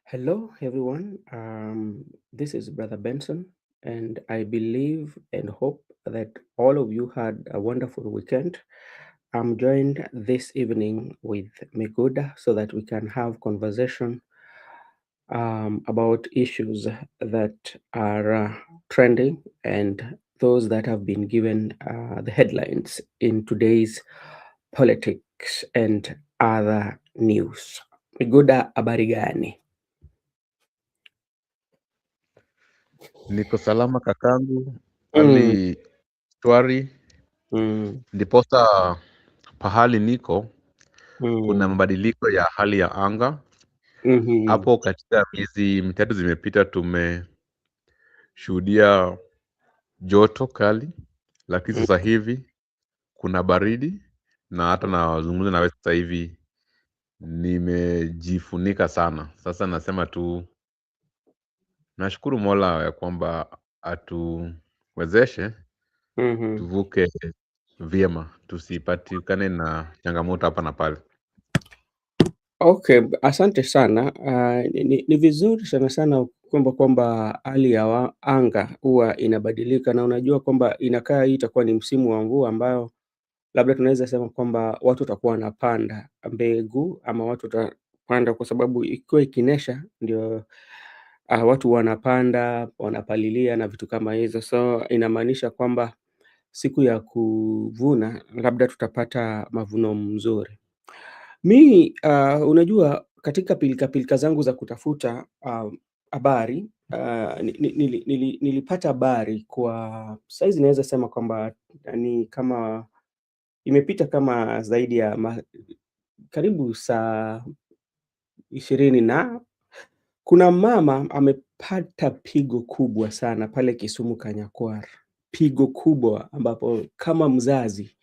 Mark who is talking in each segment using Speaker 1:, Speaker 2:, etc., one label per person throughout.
Speaker 1: Hello, everyone. This is Brother Benson, and I believe and hope that all of you had a wonderful weekend. I'm joined this evening with Miguda so that we can have conversation about issues that are trending and those that have been given the headlines in today's politics and other news. Miguda, habari gani?
Speaker 2: Niko salama kakangu,
Speaker 1: Mm,
Speaker 2: hali shwari,
Speaker 1: mm,
Speaker 2: ndiposa pahali niko kuna
Speaker 1: mm,
Speaker 2: mabadiliko ya hali ya anga.
Speaker 1: mhm,
Speaker 2: Hapo katika miezi mitatu zimepita tumeshuhudia joto kali, lakini
Speaker 1: mm.
Speaker 2: sasa hivi kuna baridi, na hata nazungumza nawe sasa hivi nimejifunika sana. Sasa nasema tu nashukuru Mola ya kwamba atuwezeshe
Speaker 1: Mhm.
Speaker 2: tuvuke vyema, tusipatikane na changamoto hapa na pale.
Speaker 1: Okay, asante sana. Ni vizuri sana sana kwamba hali ya anga huwa inabadilika, na unajua kwamba inakaa hii itakuwa ni msimu wa mvua ambayo labda tunaweza sema kwamba watu watakuwa wanapanda mbegu ama watu watapanda, kwa sababu ikiwa ikinyesha ndio watu wanapanda, wanapalilia na vitu kama hizo, so inamaanisha kwamba siku ya kuvuna labda tutapata mavuno mzuri. Unajua katika pilika zangu za kutafuta habari, nilipata habari kwa saizi naweza sema kwamba ni kama imepita kama zaidi ya karibu saa 20, na kuna mama amepata pigo kubwa sana pale Kisumu Kanyakwar. Pigo kubwa ambapo kama mzazi,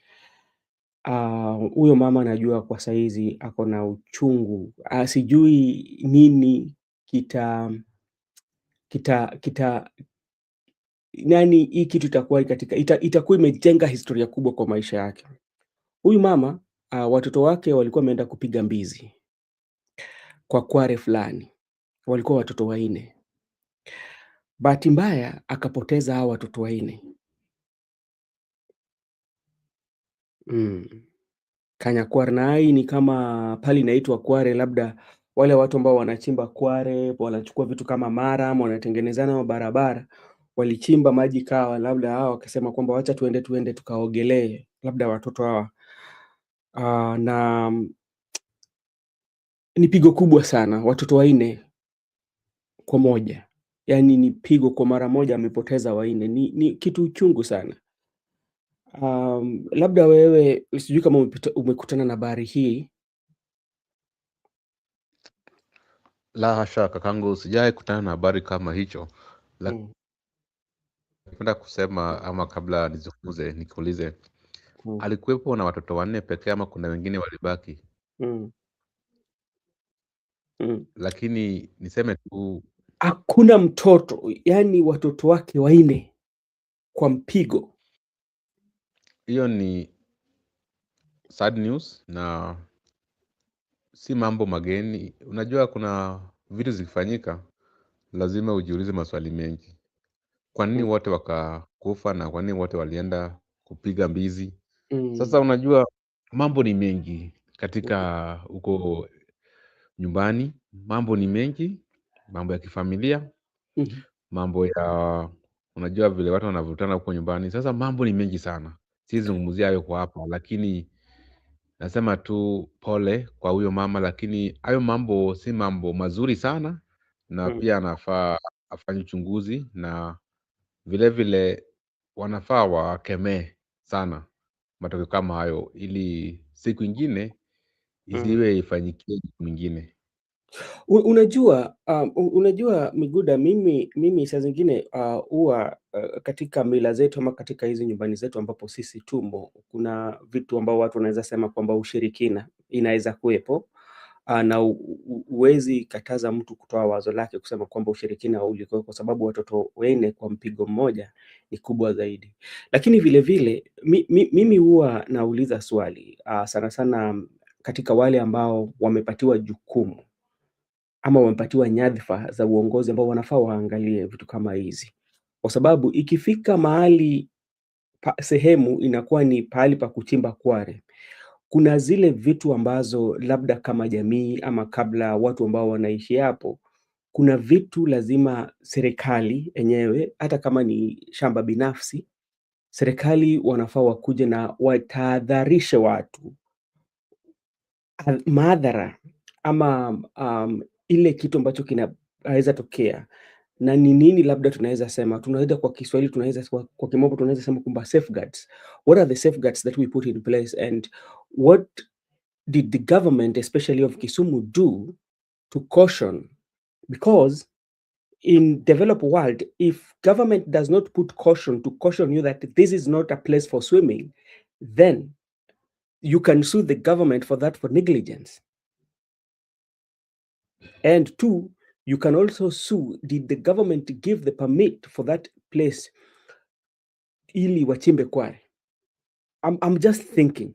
Speaker 1: huyo mama najua kwa saizi ako na uchungu. Sijui nini kita kita kita yaani hii kitu itakuwa katika itakuwa imejenga historia kubwa kwa maisha yake. Huyu mama, watoto wake walikuwa wameenda kupiga mbizi kwa kware fulani, walikuwa watoto 4. Bahati mbaya akapoteza hao watoto 4. Mm. Kanyakware, na hii ni kama pahali inaitwa Kware, labda wale watu ambao wanachimba Kware, wanachukua vitu kama mara wanatengenezana mabarabara, walichimba maji kawa, labda hao wakasema kwamba wacha tuende tukaogelee, labda watoto hawa. Na ni pigo kubwa sana, watoto 4 kwa moja. Yaani ni pigo, kwa mara moja amepoteza 4, ni kitu chungu sana. Labda wewe sijui kama umekutana na habari hii?
Speaker 2: La hasha kakangu, sijai kutana na habari kama hicho.
Speaker 1: Mm,
Speaker 2: Napenda kusema ama kabla nizungumze nikuulize,
Speaker 1: mm,
Speaker 2: alikuwepo na watoto 4 pekee ama kuna wengine walibaki?
Speaker 1: mm, mm.
Speaker 2: Lakini niseme tu
Speaker 1: Hakuna mtoto, yaani watoto wake 4 kwa mpigo.
Speaker 2: hiyo ni sad news na si mambo mageni. Unajua kuna vitu zikifanyika lazima ujiulize maswali mengi. Kwa nini
Speaker 1: Mm,
Speaker 2: wote wakakufa na kwa nini wote walienda kupiga mbizi?
Speaker 1: mm,
Speaker 2: Sasa unajua mambo ni mengi katika huko nyumbani, mambo ni mengi, mambo ya kifamilia,
Speaker 1: mhm,
Speaker 2: mambo ya unajua vile watu wanavutana huko nyumbani. Sasa mambo ni mengi sana. Siwezi zungumzia hayo kwa hapa, lakini nasema tu pole kwa huyo mama, lakini hayo mambo si mambo mazuri sana, na
Speaker 1: mm,
Speaker 2: pia anafaa afanye uchunguzi, na vile vile wanafaa wakemee sana matokeo kama hayo, ili siku ingine
Speaker 1: mm.
Speaker 2: isiwe ifanyikie mtu mwingine.
Speaker 1: Unajua Miguda, mimi saa zingine huwa katika mila zetu ama katika hizi nyumbani zetu ambapo sisi tumo, kuna vitu ambao watu wanaweza sema kwamba ushirikina inaweza kuwepo, na huwezi kataza mtu kutoa wazo lake kusema kwamba ushirikina ulikuwa, kwa sababu watoto 4 kwa mpigo mmoja ni kubwa zaidi. Lakini vile vile mimi huwa nauliza swali sana sana katika wale ambao wamepatiwa jukumu ama wamepatiwa nyadhifa za uongozi ambao wanafaa waangalie vitu kama hizi, kwa sababu ikifika mahali sehemu inakuwa ni pahali pa kuchimba kware, kuna zile vitu ambazo labda kama jamii ama kabla watu ambao wanaishi hapo, kuna vitu lazima serikali enyewe, hata kama ni shamba binafsi, serikali wanafaa wakuje na watahadharishe watu madhara ama ile kitu ambacho kinaweza tokea na ni nini, labda tunaweza sema, tunaweza kwa Kiswahili, tunaweza kwa kimombo tunaweza sema kwamba safeguards. What are the safeguards that we put in place and what did the government especially of Kisumu do to caution? Because in developed world, if government does not put caution to caution you that this is not a place for swimming, then you can sue the government for that, for negligence. And two, you can also sue, did the government give the permit for that place ili wachimbe kware? I'm just thinking.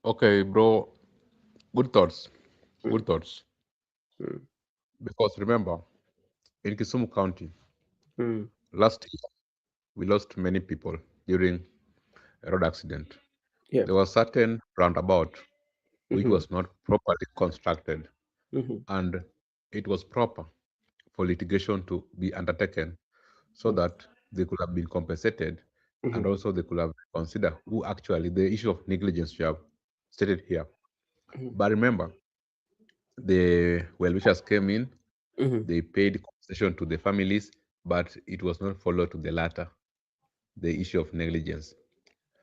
Speaker 2: Okay, bro. Good thoughts.
Speaker 1: Mm,
Speaker 2: Good thoughts.
Speaker 1: mm,
Speaker 2: Because remember, in Kisumu County,
Speaker 1: mm,
Speaker 2: last year, we lost many people during a road accident.
Speaker 1: yeah.
Speaker 2: There was certain roundabout which
Speaker 1: Mhm,
Speaker 2: was not properly constructed,
Speaker 1: mhm,
Speaker 2: and it was proper for litigation to be undertaken so
Speaker 1: mm,
Speaker 2: that they could have been compensated, and
Speaker 1: mhm,
Speaker 2: also they could have considered who actually the issue of negligence you have stated here.
Speaker 1: mhm,
Speaker 2: But remember, the well wishers came in,
Speaker 1: mhm,
Speaker 2: they paid compensation to the families, but it was not followed to the latter, the issue of negligence.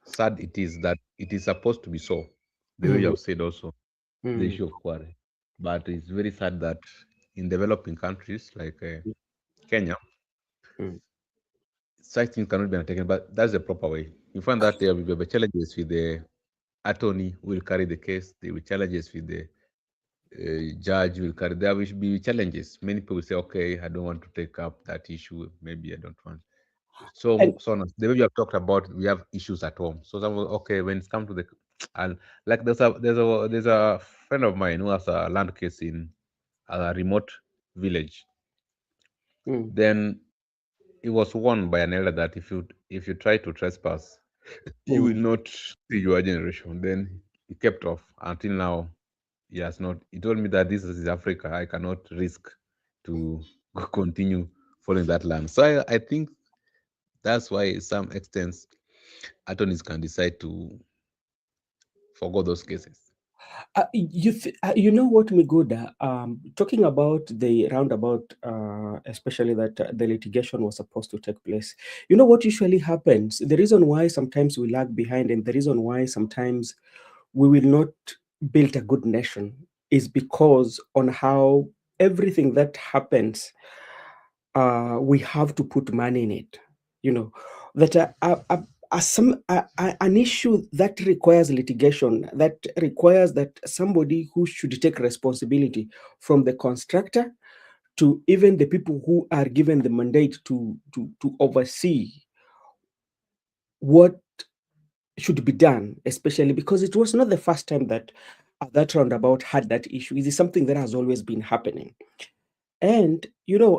Speaker 2: Sad it is that it is supposed to be so, the way you
Speaker 1: mhm,
Speaker 2: have said also, the
Speaker 1: mhm,
Speaker 2: issue of quarry. But it's very sad that in developing countries like Kenya,
Speaker 1: mm,
Speaker 2: such things cannot be undertaken, but that's the proper way. You find that there will be challenges with the attorney who will carry the case, there will be challenges with the judge will carry, there will be challenges. Many people will say, okay, I don't want to take up that issue, maybe I don't want. So,
Speaker 1: and
Speaker 2: so on. The way you have talked about, we have issues at home. So, some okay, when it's come to the, and like there's a friend of mine who has a land case in a remote village.
Speaker 1: mm,
Speaker 2: Then he was warned by an elder that if you try to trespass, you will
Speaker 1: mm.
Speaker 2: not see your generation. Then he kept off until now. He has not. He told me that this is Africa. I cannot risk to continue following that land. So I think that's why some extents attorneys can decide to forgo those cases.
Speaker 1: You know what, Miguda? Talking about the roundabout, especially that the litigation was supposed to take place. You know what usually happens? The reason why sometimes we lag behind, and the reason why sometimes we will not build a good nation, is because on how everything that happens, we have to put money in it. You know that an issue that requires litigation, that requires that somebody who should take responsibility, from the constructor to even the people who are given the mandate to oversee what should be done, especially because it was not the first time that that roundabout had that issue. It is something that has always been happening. And,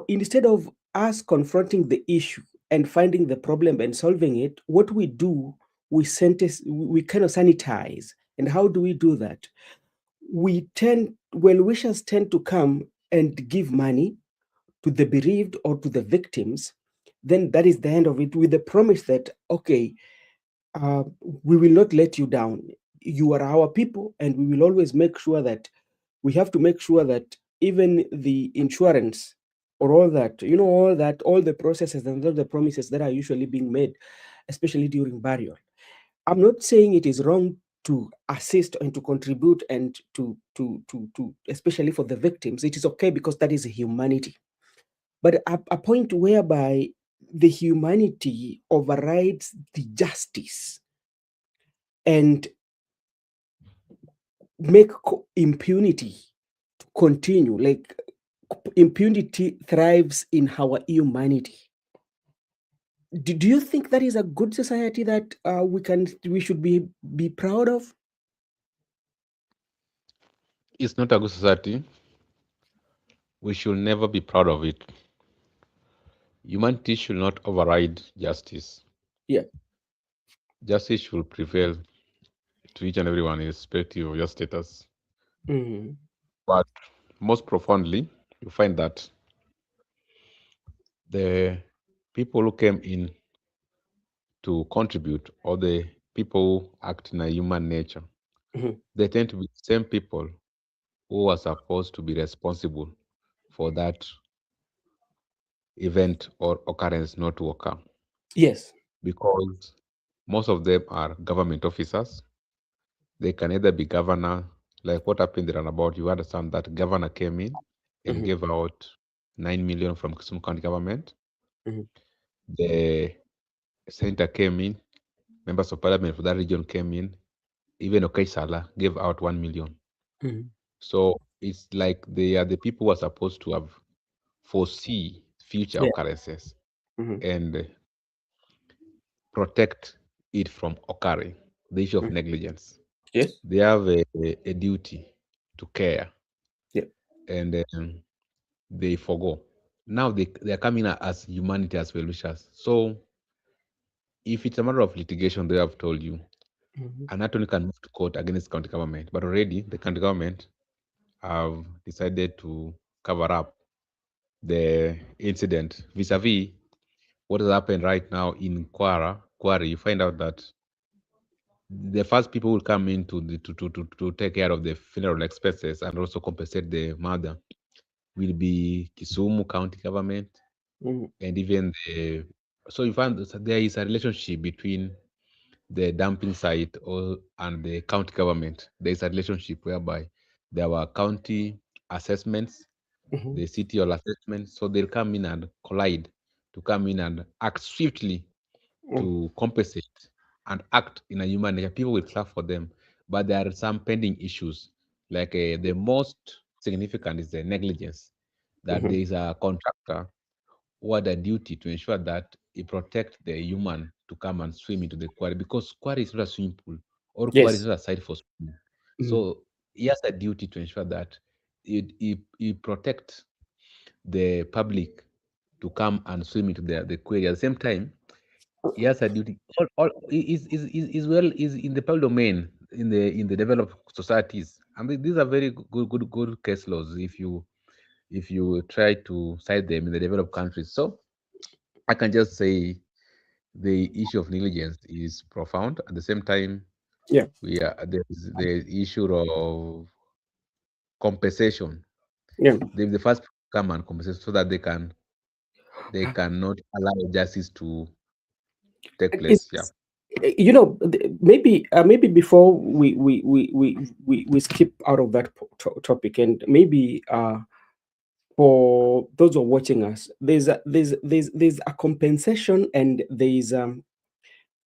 Speaker 1: instead of us confronting the issue and finding the problem and solving it, what we do, we kind of sanitize. And how do we do that? Well wishers tend to come and give money to the bereaved or to the victims. Then that is the end of it, with the promise that, okay, we will not let you down. You are our people, and we will always make sure that we have to make sure that even the insurance or all the processes and all the promises that are usually being made, especially during burial. I'm not saying it is wrong to assist and to contribute and to especially for the victims. It is okay because that is humanity. But a point whereby the humanity overrides the justice and make impunity to continue. Like, impunity thrives in our humanity. Do you think that is a good society that we should be proud of?
Speaker 2: It's not a good society. We should never be proud of it. Humanity should not override justice.
Speaker 1: Yeah.
Speaker 2: Justice should prevail to each and everyone, irrespective of your status.
Speaker 1: Mm-hmm.
Speaker 2: But most profoundly, you find that the people who came in to contribute, or the people who act in a human nature,
Speaker 1: Mm-hmm.
Speaker 2: they tend to be the same people who are supposed to be responsible for that event or occurrence not to occur.
Speaker 1: Yes.
Speaker 2: Because most of them are government officers. They can either be governor, like what happened there and about. You understand that governor came in and
Speaker 1: Mm-hmm.
Speaker 2: gave out 9 million from Kisumu County government.
Speaker 1: Mm-hmm.
Speaker 2: The senator came in, members of parliament for that region came in. Even Okaisala gave out 1 million.
Speaker 1: Mm-hmm.
Speaker 2: So it's like they are the people who are supposed to have foresee future
Speaker 1: Yeah.
Speaker 2: occurrences
Speaker 1: Mm-hmm.
Speaker 2: and protect it from occurring. The issue of
Speaker 1: Mm-hmm.
Speaker 2: negligence.
Speaker 1: Yes.
Speaker 2: They have a duty to care,
Speaker 1: Yeah.
Speaker 2: and they forgo. Now they are coming as humanity as well wishers. So if it's a matter of litigation, they have told you,
Speaker 1: Mm-hmm.
Speaker 2: and not only can move to court against county government, but already the county government have decided to cover up the incident vis-a-vis what has happened right now in Quarry. You find out that the first people will come in to take care of the funeral expenses and also compensate the mother will be Kisumu County government
Speaker 1: Mm-hmm.
Speaker 2: and even the. So you find that there is a relationship between the dumping site and the county government. There is a relationship whereby there were county assessments,
Speaker 1: Mm-hmm.
Speaker 2: the city or assessments, so they'll come in and collide to come in and act swiftly to compensate and act in a human nature. People will clap for them, but there are some pending issues. Like the most significant is the negligence. That
Speaker 1: Mm-hmm.
Speaker 2: there is a contractor who had a duty to ensure that he protect the human to come and swim into the quarry because quarry is not a swimming pool or quarry is
Speaker 1: Yes.
Speaker 2: not a site for swimming.
Speaker 1: Mm-hmm.
Speaker 2: So he has a duty to ensure that he protect the public to come and swim into the quarry. At the same time, he has a duty. All is well is in the public domain in the developed societies. I mean, these are very good case laws if you try to cite them in the developed countries. So I can just say the issue of negligence is profound. At the same time,
Speaker 1: Yeah.
Speaker 2: we are there's the issue of compensation.
Speaker 1: Yeah.
Speaker 2: The first come and compensate so that they cannot allow justice to take place. Yeah.
Speaker 1: It's maybe maybe before we skip out of that topic, and maybe for those who are watching us, there's a compensation and there's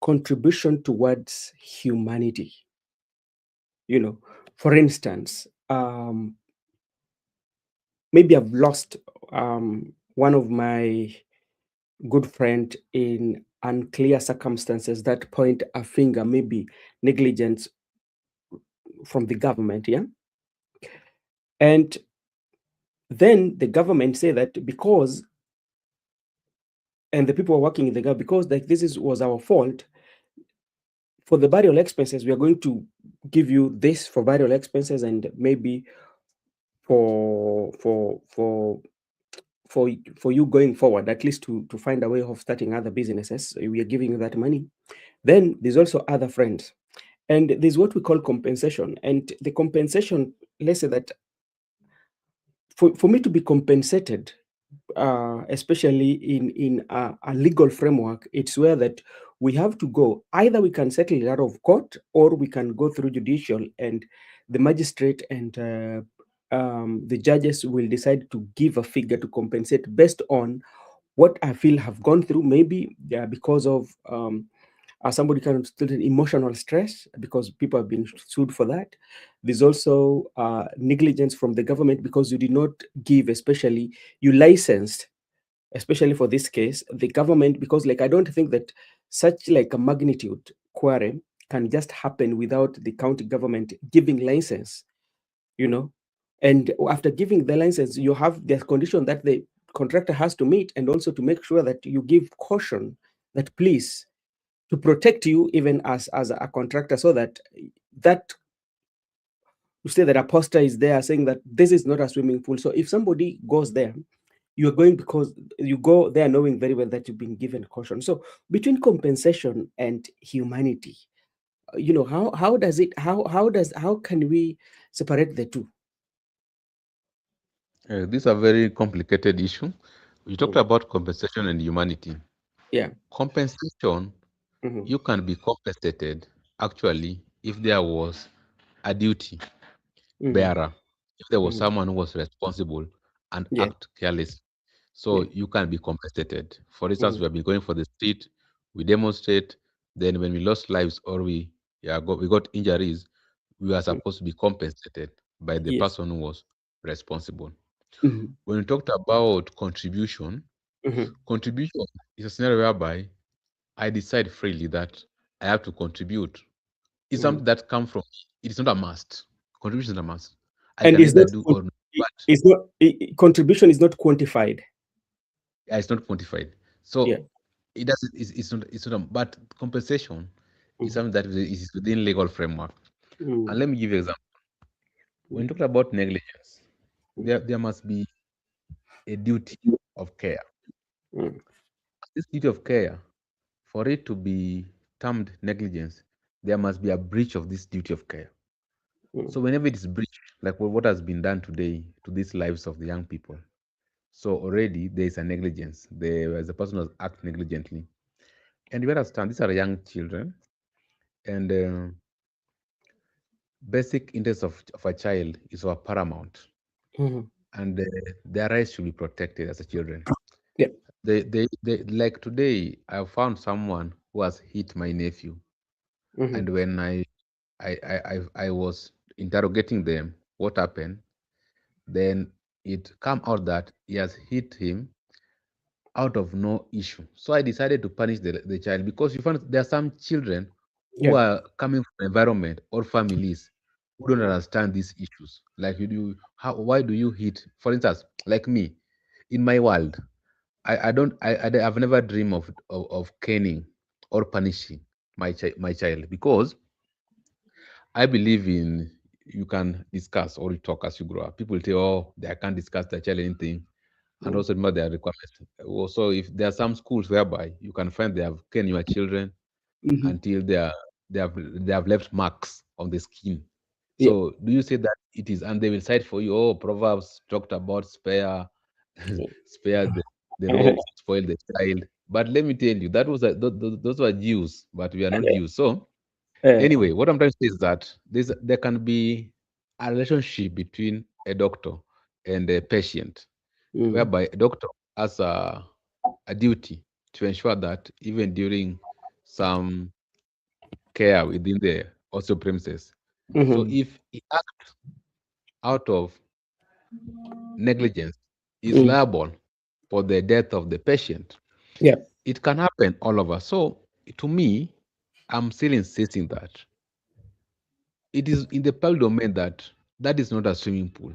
Speaker 1: contribution towards humanity. You know, for instance, maybe I've lost one of my good friend in unclear circumstances that point a finger, maybe negligence from the government, yeah. And then the government say that because, and the people are working in the government, because like was our fault for the burial expenses, we are going to give you this for burial expenses, and maybe for for for for you going forward, at least to find a way of starting other businesses, we are giving you that money. Then there's also other friends, and there's what we call compensation. And the compensation, let's say that for me to be compensated, especially in a legal framework, it's where that we have to go, either we can settle it out of court or we can go through judicial, and the magistrate and the judges will decide to give a figure to compensate based on what I feel have gone through, maybe because of somebody kind of still in emotional stress because people have been sued for that. There's also negligence from the government because you did not give, especially you licensed. especially for this case, the government, because like I don't think that such like a magnitude quarry can just happen without the county government giving license, you know. And after giving the license, you have the condition that the contractor has to meet, and also to make sure that you give caution that please, to protect you even as a contractor, so that that you say that a poster is there saying that this is not a swimming pool. So if somebody goes there, you are going because you go there knowing very well that you've been given caution. So between compensation and humanity, how can we separate the two?
Speaker 2: These are very complicated issue. You talked
Speaker 1: Mm.
Speaker 2: about compensation and humanity.
Speaker 1: Yeah.
Speaker 2: Compensation,
Speaker 1: Hmm.
Speaker 2: you can be compensated actually if there was a duty
Speaker 1: Hmm.
Speaker 2: bearer, if there was
Speaker 1: Hmm.
Speaker 2: someone who was responsible and
Speaker 1: Yeah.
Speaker 2: act careless.
Speaker 1: Yeah.
Speaker 2: So you can be compensated. For instance,
Speaker 1: Hmm.
Speaker 2: we have been going for the street, we demonstrate, then when we lost lives or we got injuries, we are supposed to be compensated by the
Speaker 1: Yes.
Speaker 2: person who was responsible.
Speaker 1: Hmm.
Speaker 2: When we talked about contribution,
Speaker 1: Hmm.
Speaker 2: contribution is a scenario whereby I decide freely that I have to contribute. It's
Speaker 1: Hmm.
Speaker 2: something that comes from it is not a must. Contribution is not a must. I
Speaker 1: And
Speaker 2: can
Speaker 1: is
Speaker 2: either
Speaker 1: not
Speaker 2: do or not, but
Speaker 1: it's not contribution is not quantified.
Speaker 2: yeah, it's not quantified.
Speaker 1: Yeah.
Speaker 2: So it doesn't. It's not. But compensation is
Speaker 1: Hmm.
Speaker 2: something that is within legal framework. And
Speaker 1: Hmm.
Speaker 2: let me give you an example. When you talk about negligence, there must be a duty of care.
Speaker 1: Hmm.
Speaker 2: This duty of care, for it to be termed negligence, there must be a breach of this duty of care.
Speaker 1: Hmm.
Speaker 2: So whenever it is breached, like what has been done today to these lives of the young people, so already there is a negligence. The person was act negligently. And you understand, these are young children, and basic interest of a child is our paramount,
Speaker 1: Hmm.
Speaker 2: and their rights should be protected as a children.
Speaker 1: Yeah.
Speaker 2: They like today. I found someone who has hit my nephew,
Speaker 1: Hmm.
Speaker 2: and when I was interrogating them, what happened? Then it come out that he has hit him out of no issue. So I decided to punish the child because you find there are some children who
Speaker 1: Yeah.
Speaker 2: are coming from environment or families who don't understand these issues. Like you do, why do you hit? For instance, like me, in my world, I've never dreamed of caning or punishing my child because I believe in you can discuss or you talk as you grow up. People say, oh, they can't discuss their child anything, and
Speaker 1: Mm.
Speaker 2: also remember their requirements. Also, if there are some schools whereby you can find they have cane your children
Speaker 1: Mhm.
Speaker 2: until they have left marks on the skin.
Speaker 1: Yeah.
Speaker 2: So do you say that it is, and they will cite for you? Oh, Proverbs talked about spare, spare the rod, spoil the child. But let me tell you, that was those were Jews, but we are not Jews. So
Speaker 1: Uh,
Speaker 2: anyway, what I'm trying to say is that there can be a relationship between a doctor and a patient,
Speaker 1: mm,
Speaker 2: whereby a doctor has a duty to ensure that even during some care within the hospital premises. So
Speaker 1: mhm,
Speaker 2: if he acts out of negligence, is
Speaker 1: mm,
Speaker 2: liable for the death of the patient.
Speaker 1: yeah.
Speaker 2: It can happen all over. So to me, I'm still insisting that it is in the public domain that is not a swimming pool,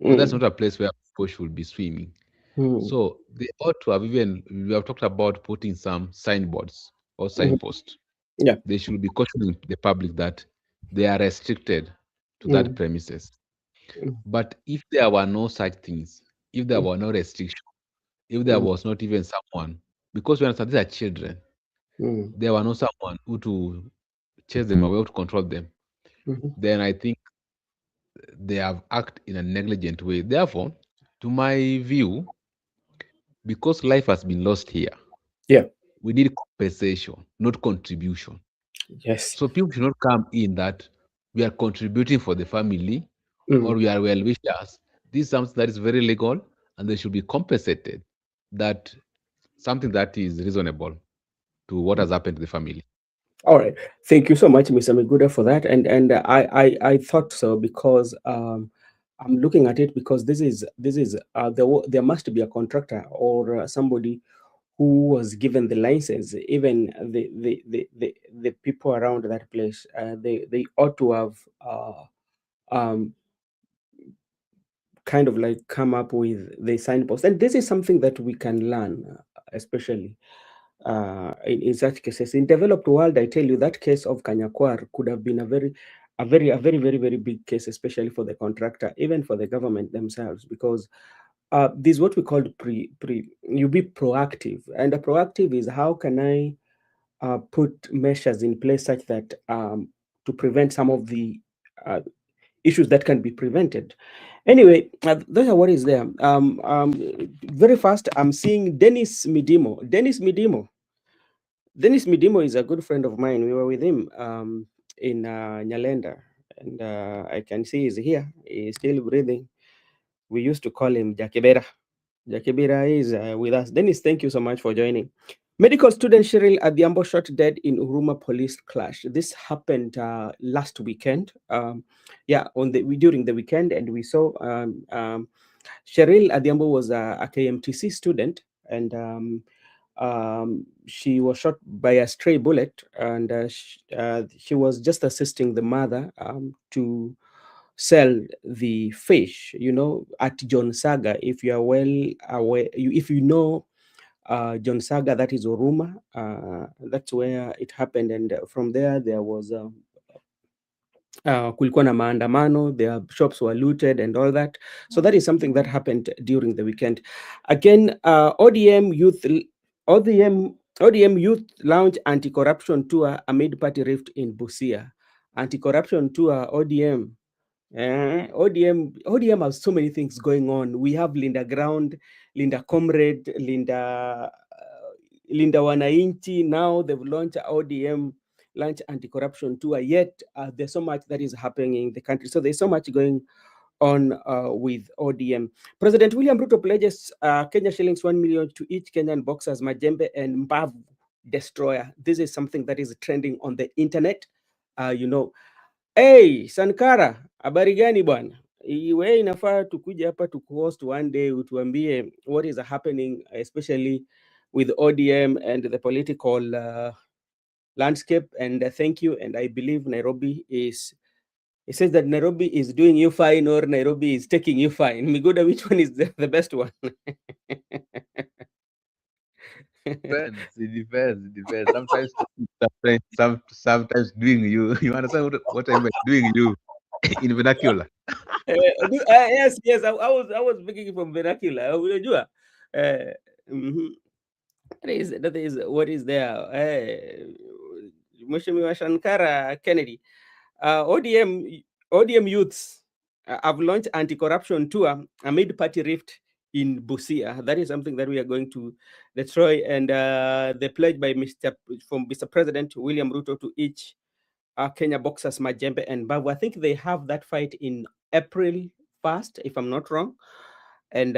Speaker 2: or that's
Speaker 1: Mm,
Speaker 2: not a place where people should be swimming.
Speaker 1: mm,
Speaker 2: So they ought to have even we have talked about putting some signboards or
Speaker 1: mhm,
Speaker 2: signposts.
Speaker 1: yeah.
Speaker 2: They should be cautioning the public that they are restricted to that
Speaker 1: Mm,
Speaker 2: premises.
Speaker 1: mm,
Speaker 2: But if there were no such things, if there
Speaker 1: mm,
Speaker 2: were no restriction, if there
Speaker 1: mm,
Speaker 2: was not even someone, because we understand these are children,
Speaker 1: mm,
Speaker 2: there were no someone who to chase them away, or to control them,
Speaker 1: mhm,
Speaker 2: then I think they have acted in a negligent way. Therefore, to my view, because life has been lost here,
Speaker 1: yeah.
Speaker 2: we need compensation, not contribution.
Speaker 1: Yes.
Speaker 2: So people should not come in that we are contributing for the family or
Speaker 1: Mm,
Speaker 2: we are well wishers. This is something that is very legal and they should be compensated. That something that is reasonable to what
Speaker 1: mm.
Speaker 2: has happened to the family.
Speaker 1: All right. Thank you so much, Mr. Miguda, for that. And I thought so because I'm looking at it because there must be a contractor or somebody who was given the license. Even the people around that place, they ought to have um, kind of like come up with the signpost. And this is something that we can learn, especially in such cases. In developed world, I tell you, that case of Kanyakwar could have been a very big case, especially for the contractor, even for the government themselves, because this is what we call you be proactive. And a proactive is, how can I put measures in place such that to prevent some of the uh, issues that can be prevented. Anyway, those are what is there. Very fast, I'm seeing Dennis Midimo. Dennis Midimo is a good friend of mine. We were with him in Nyalenda, and I can see he's here. He's still breathing. We used to call him Jakibera. Jakibera is with us. Dennis, thank you so much for joining. Medical student Cheryl Adhiambo shot dead in Huruma police clash. This happened last weekend. During the weekend, and we saw Cheryl Adhiambo was a KMTC student, and she was shot by a stray bullet, and she was just assisting the mother to sell the fish, at John Saga. If you are well aware, if you know John Saga, that is Oruma. That's where it happened, and from there was kulikuwa na maandamano, their shops were looted and all that. So that is something that happened during the weekend. Again, ODM Youth launch anti-corruption tour amid party rift in Busia. Anti-corruption tour, ODM. ODM has so many things going on. We have Linda Ground, Linda Comrade, Linda Wanainchi. Now they've launched ODM launch anti-corruption tour. Yet there's so much that is happening in the country. So there's so much going on with ODM. President William Ruto pledges Kenya shillings 1 million to each Kenyan boxers Majembe and Mbavu destroyer. This is something that is trending on the internet. Hey, Sankara, habari gani bwana? We inafaa tukuja hapa tukuhost one day utuambie what is happening, especially with ODM and the political landscape. And thank you. And I believe Nairobi is, it says that Nairobi is doing you fine or Nairobi is taking you fine. Miguda, which one is the best one?
Speaker 2: It depends. Sometimes doing you. You understand what I mean? Doing you in vernacular.
Speaker 1: Yes. I was speaking from vernacular. Unajua, mhm. That is what is there. Mheshimiwa Shankara Kennedy, ODM youths have launched anti-corruption tour amid party rift in Busia. That is something that we are going to destroy. And the pledge from Mr. President William Ruto to each Kenya boxers Majembe and Babu. I think they have that fight in April 1st, if I'm not wrong. And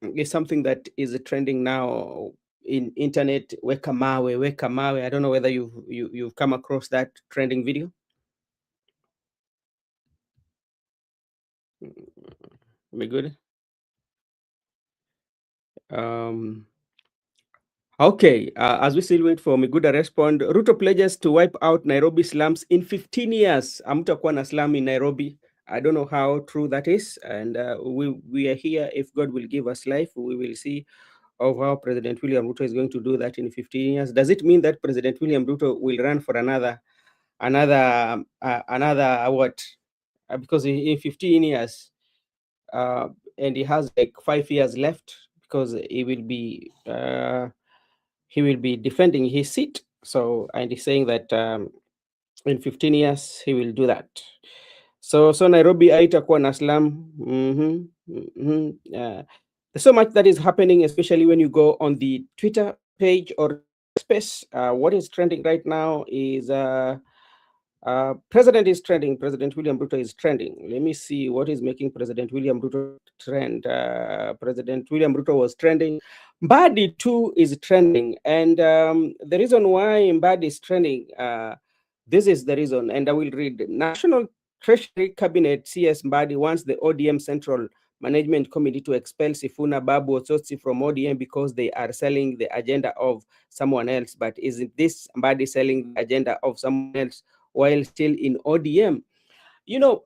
Speaker 1: it's something that is trending now in internet. Weka mawe, weka mawe. I don't know whether you've come across that trending video. Am I good? Okay, as we still wait for Miguda respond, Ruto pledges to wipe out Nairobi slums in 15 years. Hamtakuwa na slum in Nairobi. I don't know how true that is, and we are here. If God will give us life, we will see of how President William Ruto is going to do that in 15 years. Does it mean that President William Ruto will run for another what? Because in 15 years, and he has like 5 years left, because he will be defending his seat. So, and he's saying that in 15 years he will do that. So Nairobi haitakuwa na slum. There's so much that is happening, especially when you go on the Twitter page or space. What is trending right now is President is trending. President William Ruto is trending. Let me see what is making President William Ruto trend. President William Ruto was trending. Mbadi too is trending. And the reason why Mbadi is trending, this is the reason. And I will read. National Treasury Cabinet CS Mbadi wants the ODM Central Management Committee to expel Sifuna, Babu, Otsotsi from ODM because they are selling the agenda of someone else. But isn't this Mbadi selling the agenda of someone else while still in ODM? You know,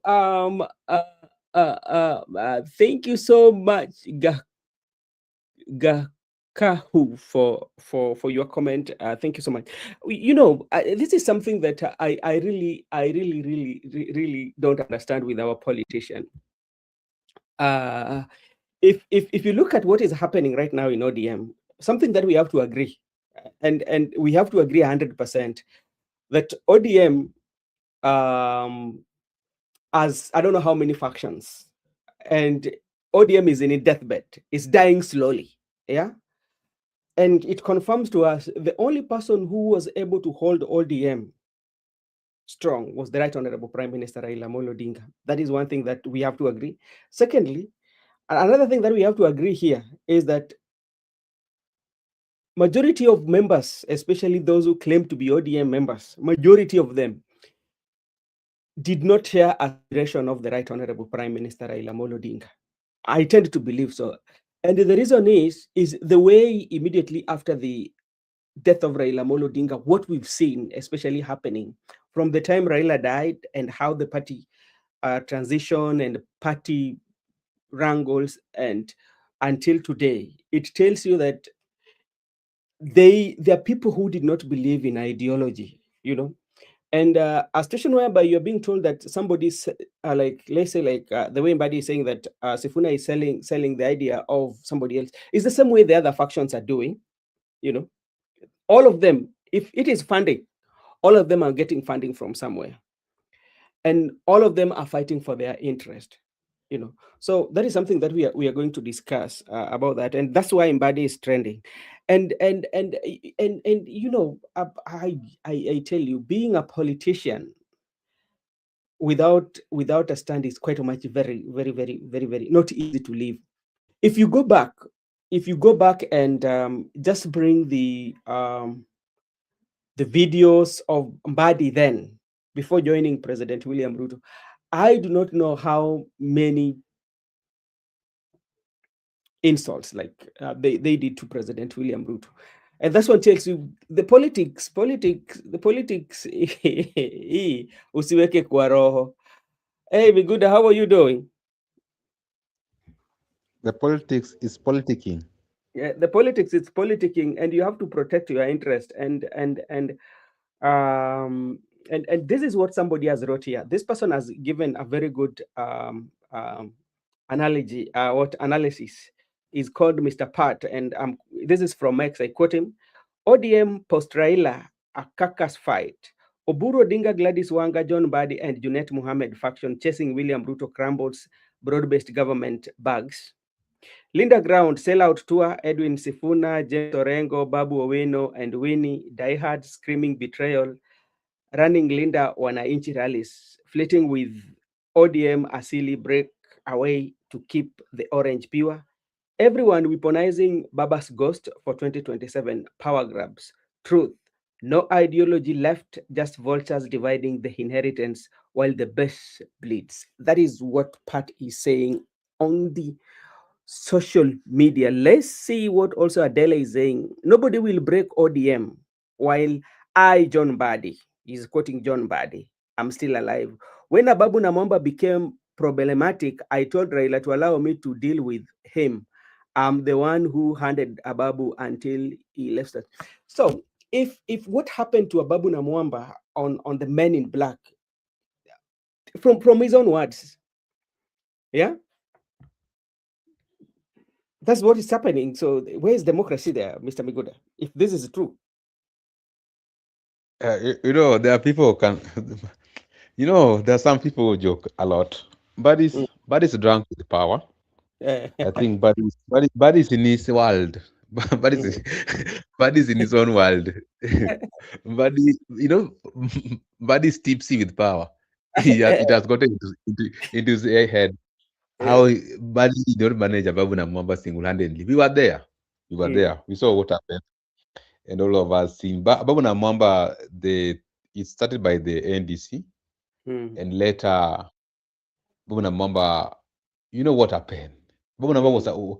Speaker 1: thank you so much, Gakahu, for your comment. Thank you so much. You know, this is something that I really don't understand with our politician. Uh, if you look at what is happening right now in ODM, something that we have to agree, and we have to agree 100% that ODM has, I don't know how many factions, and ODM is in a deathbed. It's dying slowly. Yeah. And it confirms to us the only person who was able to hold ODM strong was the Right Honorable Prime Minister Raila Amolo Odinga. That is one thing that we have to agree. Secondly, another thing that we have to agree here is that majority of members, especially those who claim to be ODM members, majority of them did not share aspiration of the Right Honorable Prime Minister Raila Amolo Odinga. I tend to believe so. And the reason is the way immediately after the death of Raila Amolo Odinga, what we've seen, especially happening from the time Raila died and how the party transition and party wrangles and until today, it tells you that there are people who did not believe in ideology, you know. And a situation whereby you're being told that somebody's like, let's say, like the way Mbadi is saying that Sifuna is selling the idea of somebody else, is the same way the other factions are doing, you know. All of them, if it is funding, all of them are getting funding from somewhere, and all of them are fighting for their interest, you know. So that is something that we are going to discuss about that, and that's why Mbadi is trending. And you know, I tell you, being a politician without a stand is quite much very not easy to live. If you go back, and just bring the videos of Mbadi then, before joining President William Ruto, I do not know how many insults like they did to President William Ruto. And that's what tells you the politics. Usiweke kwa roho. Hey, Miguda, how are you doing?
Speaker 2: The politics is politicking.
Speaker 1: Yeah, the politics is politicking, and you have to protect your interest. Um, and this is what somebody has wrote here. This person has given a very good analogy. What analysis is called Mr. Pat, and this is from X. I quote him: ODM post Raila, a caucus fight. Oburu Odinga, Gladys Wanga, John Badi, and Junet Mohammed faction chasing William Ruto crumbles broad-based government bags. Linda Ground, Sellout Tour, Edwin Sifuna, James Orengo, Babu Owino, and Winnie, Diehard, Screaming Betrayal, Running Linda Wananchi rallies, flirting with ODM Asili break away to keep the orange pure. Everyone weaponizing Baba's ghost for 2027 power grabs. Truth. No ideology left, just vultures dividing the inheritance while the best bleeds. That is what Pat is saying on the social media. Let's see what also Adela is saying. Nobody will break ODM while I, John Badi, he's quoting John Badi, I'm still alive. When Ababu Namwamba became problematic, I told Raila to allow me to deal with him. I'm the one who handed Ababu until he left us. So if what happened to Ababu Namwamba on the Men in Black, from his own words, yeah, that's what is happening. So where is democracy there, Mr. Miguda, if this is true?
Speaker 2: You know, there are people who can. You know, there are some people who joke a lot. Buddy's drunk with power. I think Buddy's in his world. Buddy's Buddy's in his own world. Buddy, you know, Buddy's tipsy with power. It has gotten into his head how Buddy did not manage Ababu na Mwamba single-handedly. We were there. We were there. We saw what happened. And all of us seen. Ababu na Mwamba, it started by the NDC.
Speaker 1: mm,
Speaker 2: and later Babu na Mwamba, you know what happened? Babu na Mwamba was
Speaker 1: mm.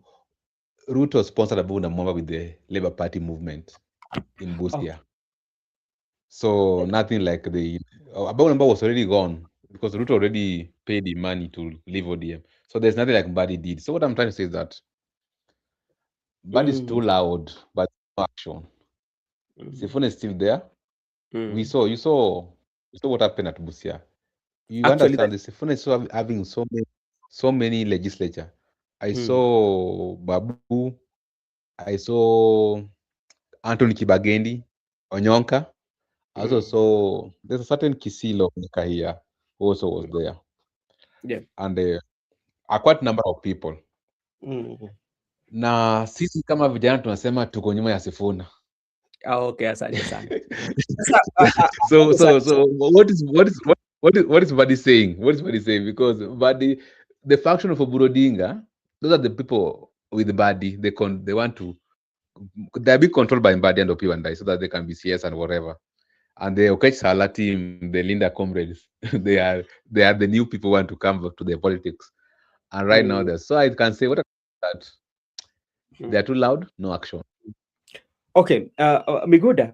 Speaker 2: Ruto sponsored Babu na Mwamba with the Labour Party movement in
Speaker 1: Okay.
Speaker 2: Busia. So nothing like the Babu na Mwamba was already gone because Ruto already paid the money to leave ODM. So there's nothing like Mbadi did. So what I'm trying to say is that Mbadi is too
Speaker 1: Mm,
Speaker 2: loud, but no action.
Speaker 1: mm,
Speaker 2: Sifuna is still there. We
Speaker 1: mm.
Speaker 2: saw you saw what happened at Busia. You
Speaker 1: Actually, that.
Speaker 2: understand this? Sifuna is having so many legislature. I
Speaker 1: Mm,
Speaker 2: saw Babu, I saw Anthony Kibagendi, Onyonka. I also
Speaker 1: mm,
Speaker 2: saw there's a certain Kisilo here who also was
Speaker 1: mm.
Speaker 2: there,
Speaker 1: Yeah.
Speaker 2: and a quite number of people.
Speaker 1: Mm.
Speaker 2: Na sisi kama vijana tunasema tuko nyuma ya Sifuna.
Speaker 1: Ah, okay, asante sana. Sasa,
Speaker 2: so
Speaker 1: asante
Speaker 2: so
Speaker 1: sana.
Speaker 2: so what is Badi saying? What is Badi saying? Because Badi, the faction of Oburodinga, those are the people with Badi. They want to, they're being controlled by Mbadi and Opi Wandai so that they can be CS and whatever. And the Okech Sala team, the Linda comrades, they are the new people who want to come back to their politics. And right now
Speaker 1: Mm,
Speaker 2: they're, so I can say what that they are
Speaker 1: mm.
Speaker 2: too loud, no action.
Speaker 1: Okay, Miguda,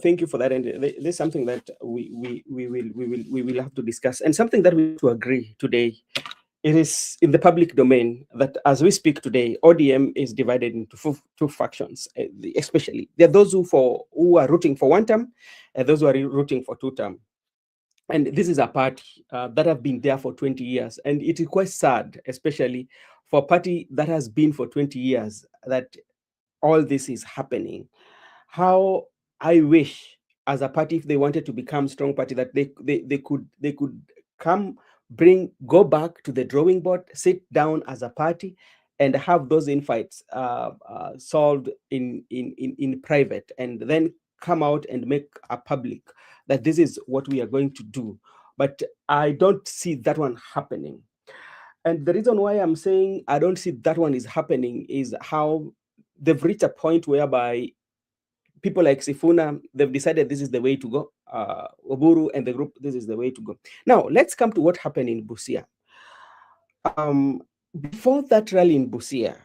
Speaker 1: thank you for that. And there's something that we will have to discuss, and something that we have to agree today. It is in the public domain that as we speak today, ODM is divided into two factions. Especially, there are those who are rooting for one term, and those who are rooting for two term. And this is a party that have been there for 20 years, and it is quite sad, especially for a party that has been for 20 years, that all this is happening. How I wish, as a party, if they wanted to become strong party, that they could come, go back to the drawing board, sit down as a party, and have those infights solved in private, and then come out and make a public that this is what we are going to do. But I don't see that one happening. And the reason why I'm saying I don't see that one is happening is how they've reached a point whereby people like Sifuna, they've decided this is the way to go. Oburu and the group, this is the way to go. Now, let's come to what happened in Busia. Before that rally in Busia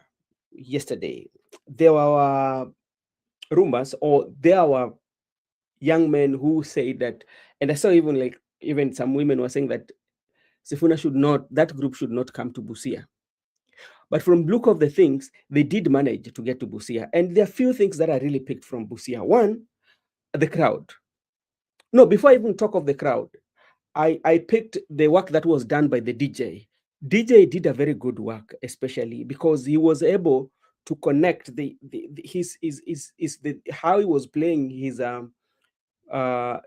Speaker 1: yesterday, there were rumors, or there were young men who say that, and I saw even some women were saying that Sifuna should not, that group should not come to Busia. But from look of the things, they did manage to get to Busia. And there are few things that I really picked from Busia. One, the crowd. No, before I even talk of the crowd, I picked the work that was done by the DJ. DJ did a very good work, especially because he was able to connect the his the how he was playing his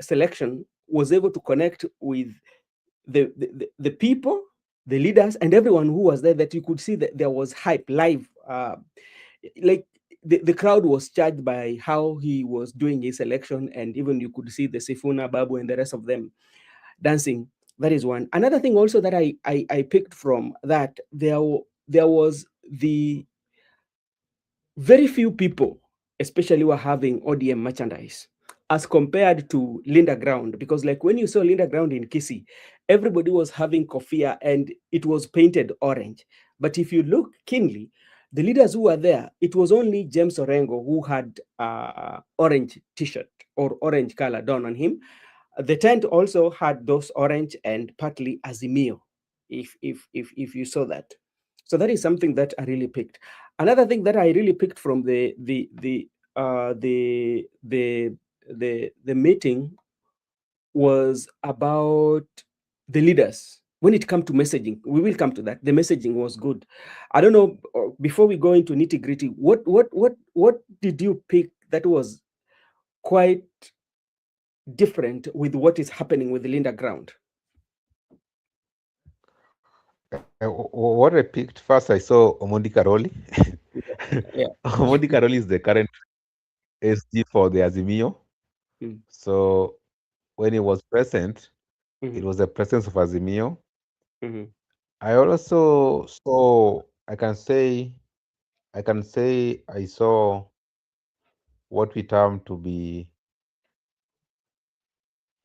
Speaker 1: selection, was able to connect with the people, the leaders, and everyone who was there, that you could see that there was hype live. Like the crowd was charged by how he was doing his election, and even you could see the Sifuna, Babu, and the rest of them dancing. That is one. Another thing also that I picked from that, there was the very few people, especially were having ODM merchandise as compared to Linda Ground. Because, like, when you saw Linda Ground in Kisi, everybody was having kofia and it was painted orange. But if you look keenly, the leaders who were there, it was only James Orengo who had orange t-shirt or orange color done on him. The tent also had those orange and partly Azimio, if you saw that. So that is something that I really picked. Another thing that I really picked from the meeting was about the leaders. When it comes to messaging, we will come to that. The messaging was good. I don't know. Before we go into nitty gritty, what did you pick that was quite different with what is happening with the Linda Ground?
Speaker 2: What I picked first, I saw Omondi Karoli.
Speaker 1: Yeah.
Speaker 2: Omondi Karoli is the current SG for the Azimio.
Speaker 1: Mm,
Speaker 2: So when he was present, it
Speaker 1: mhm,
Speaker 2: was the presence of Azimio.
Speaker 1: mhm,
Speaker 2: I also saw, I can say I saw what we term to be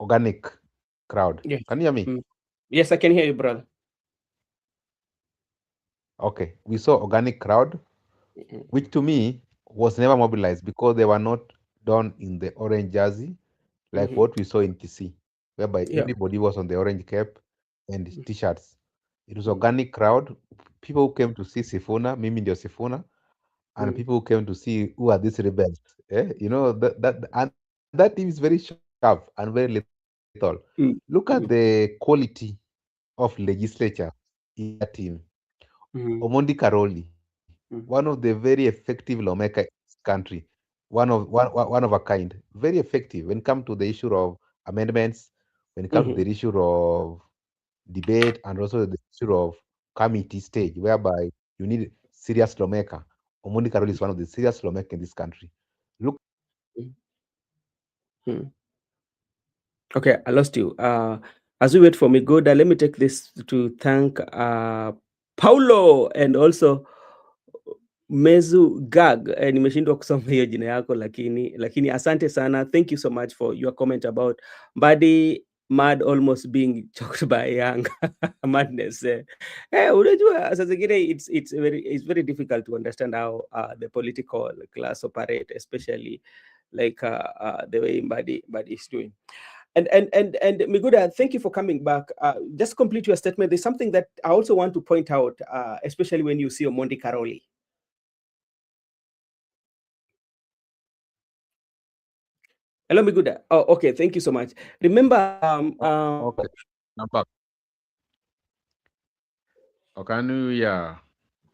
Speaker 2: organic. crowd.
Speaker 1: Yes.
Speaker 2: Can you hear me?
Speaker 1: Mm. Yes, I can hear you, brother.
Speaker 2: Okay, we saw organic crowd,
Speaker 1: Mm,
Speaker 2: which to me was never mobilized because they were not done in the orange jersey like
Speaker 1: mhm.
Speaker 2: what we saw in TC, whereby
Speaker 1: Yeah.
Speaker 2: everybody was on the orange cap and
Speaker 1: Mm,
Speaker 2: t-shirts. It was
Speaker 1: mm,
Speaker 2: organic crowd, people who came to see Sifuna, Mimi ndio Sifuna, and
Speaker 1: mm,
Speaker 2: people who came to see who are these rebels. You know and that team is very sharp and very lethal. Look at the
Speaker 1: mm, mm,
Speaker 2: quality of legislature in that team. Omondi
Speaker 1: mm,
Speaker 2: Karoli, one of the very
Speaker 1: mm,
Speaker 2: effective lawmaker in this country, one of a kind, very effective when it comes to the issue of amendments, when it comes to the
Speaker 1: mhm,
Speaker 2: issue of debate, and also the issue of committee stage, whereby you need serious lawmaker. Omondi Karoli is one of the serious lawmaker in this country. Look,
Speaker 1: mm, mm. Okay, I lost you. As we wait for Migoda, let me take this to thank Paulo and also Mezu Gag. Nimeshindwa kusoma hiyo jina yako, lakini asante sana. Thank you so much for your comment about Mbadi mad almost being choked by young madness. Unajua saa zingine it's very difficult to understand how the political class operate, especially like the way Mbadi is doing. And Miguda, thank you for coming back. Just complete your statement. There's something that I also want to point out, especially when you see Omondi Karoli. Hello, Miguda. Oh, okay. Thank you so much. Remember,
Speaker 2: okay, I'm back. Or can you hear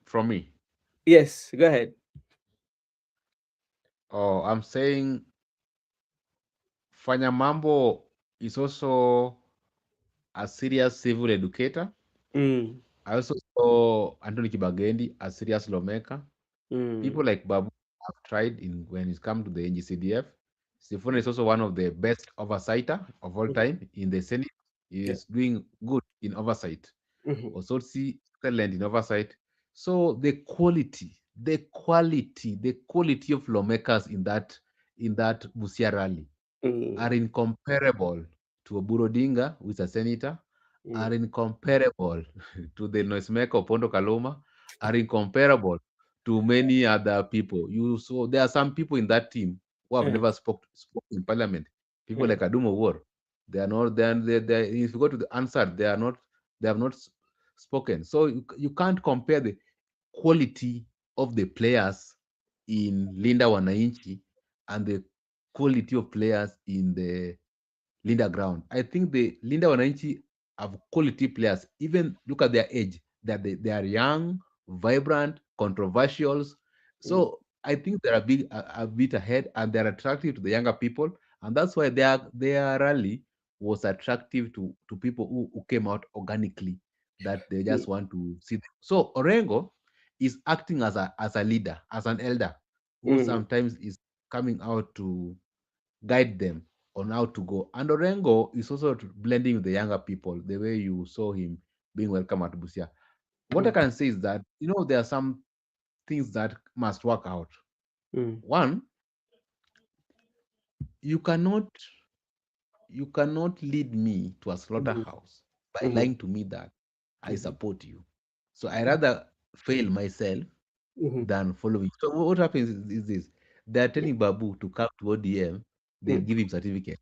Speaker 2: from me?
Speaker 1: yes, go ahead.
Speaker 2: Oh, I'm saying Fanya Mambo is also a serious civil educator.
Speaker 1: Mm,
Speaker 2: I also saw Anthony Kibagendi, a serious lawmaker. People
Speaker 1: mm,
Speaker 2: like Babu have tried in when it comes to the NGCDF. Sifuna is also one of the best oversighter of all
Speaker 1: mhm,
Speaker 2: time in the Senate. He
Speaker 1: yeah.
Speaker 2: is doing good in oversight.
Speaker 1: Mhm,
Speaker 2: Osotsi excellent in oversight. So the quality of lawmakers in that Busia rally are
Speaker 1: mm,
Speaker 2: incomparable to Oburu Odinga, who is a senator,
Speaker 1: mm,
Speaker 2: are incomparable to the noisemaker Opondo Kaluma, are incomparable to many other people. There are some people in that team who have
Speaker 1: uh,
Speaker 2: never spoke in parliament. People
Speaker 1: uh,
Speaker 2: like Adumo War, they are not. If you go to the answer, they are not. They have not spoken. So you can't compare the quality of the players in Linda Wananchi and the quality of players in the Linda Ground. I think the Linda Wananchi have quality players. Even look at their age. They are young, vibrant, controversial.
Speaker 1: mm,
Speaker 2: So I think they're a bit ahead and they're attractive to the younger people. And that's why their rally was attractive to people who came out organically, that they
Speaker 1: mm,
Speaker 2: just want to see them. So Orengo is acting as a leader, as an elder, who
Speaker 1: mm,
Speaker 2: sometimes is coming out to guide them on how to go. And Orengo is also blending with the younger people, the way you saw him being welcome at Busia. What I
Speaker 1: mm,
Speaker 2: can say is that, there are some things that must work out.
Speaker 1: mm,
Speaker 2: One, you cannot you cannot lead me to a
Speaker 1: mhm,
Speaker 2: slaughterhouse by
Speaker 1: mhm,
Speaker 2: lying to me that I
Speaker 1: mhm,
Speaker 2: support you. So I rather fail myself
Speaker 1: mhm,
Speaker 2: than following. So what happens is this: they are telling Babu to come to ODM, they'll
Speaker 1: mm,
Speaker 2: give him certificate,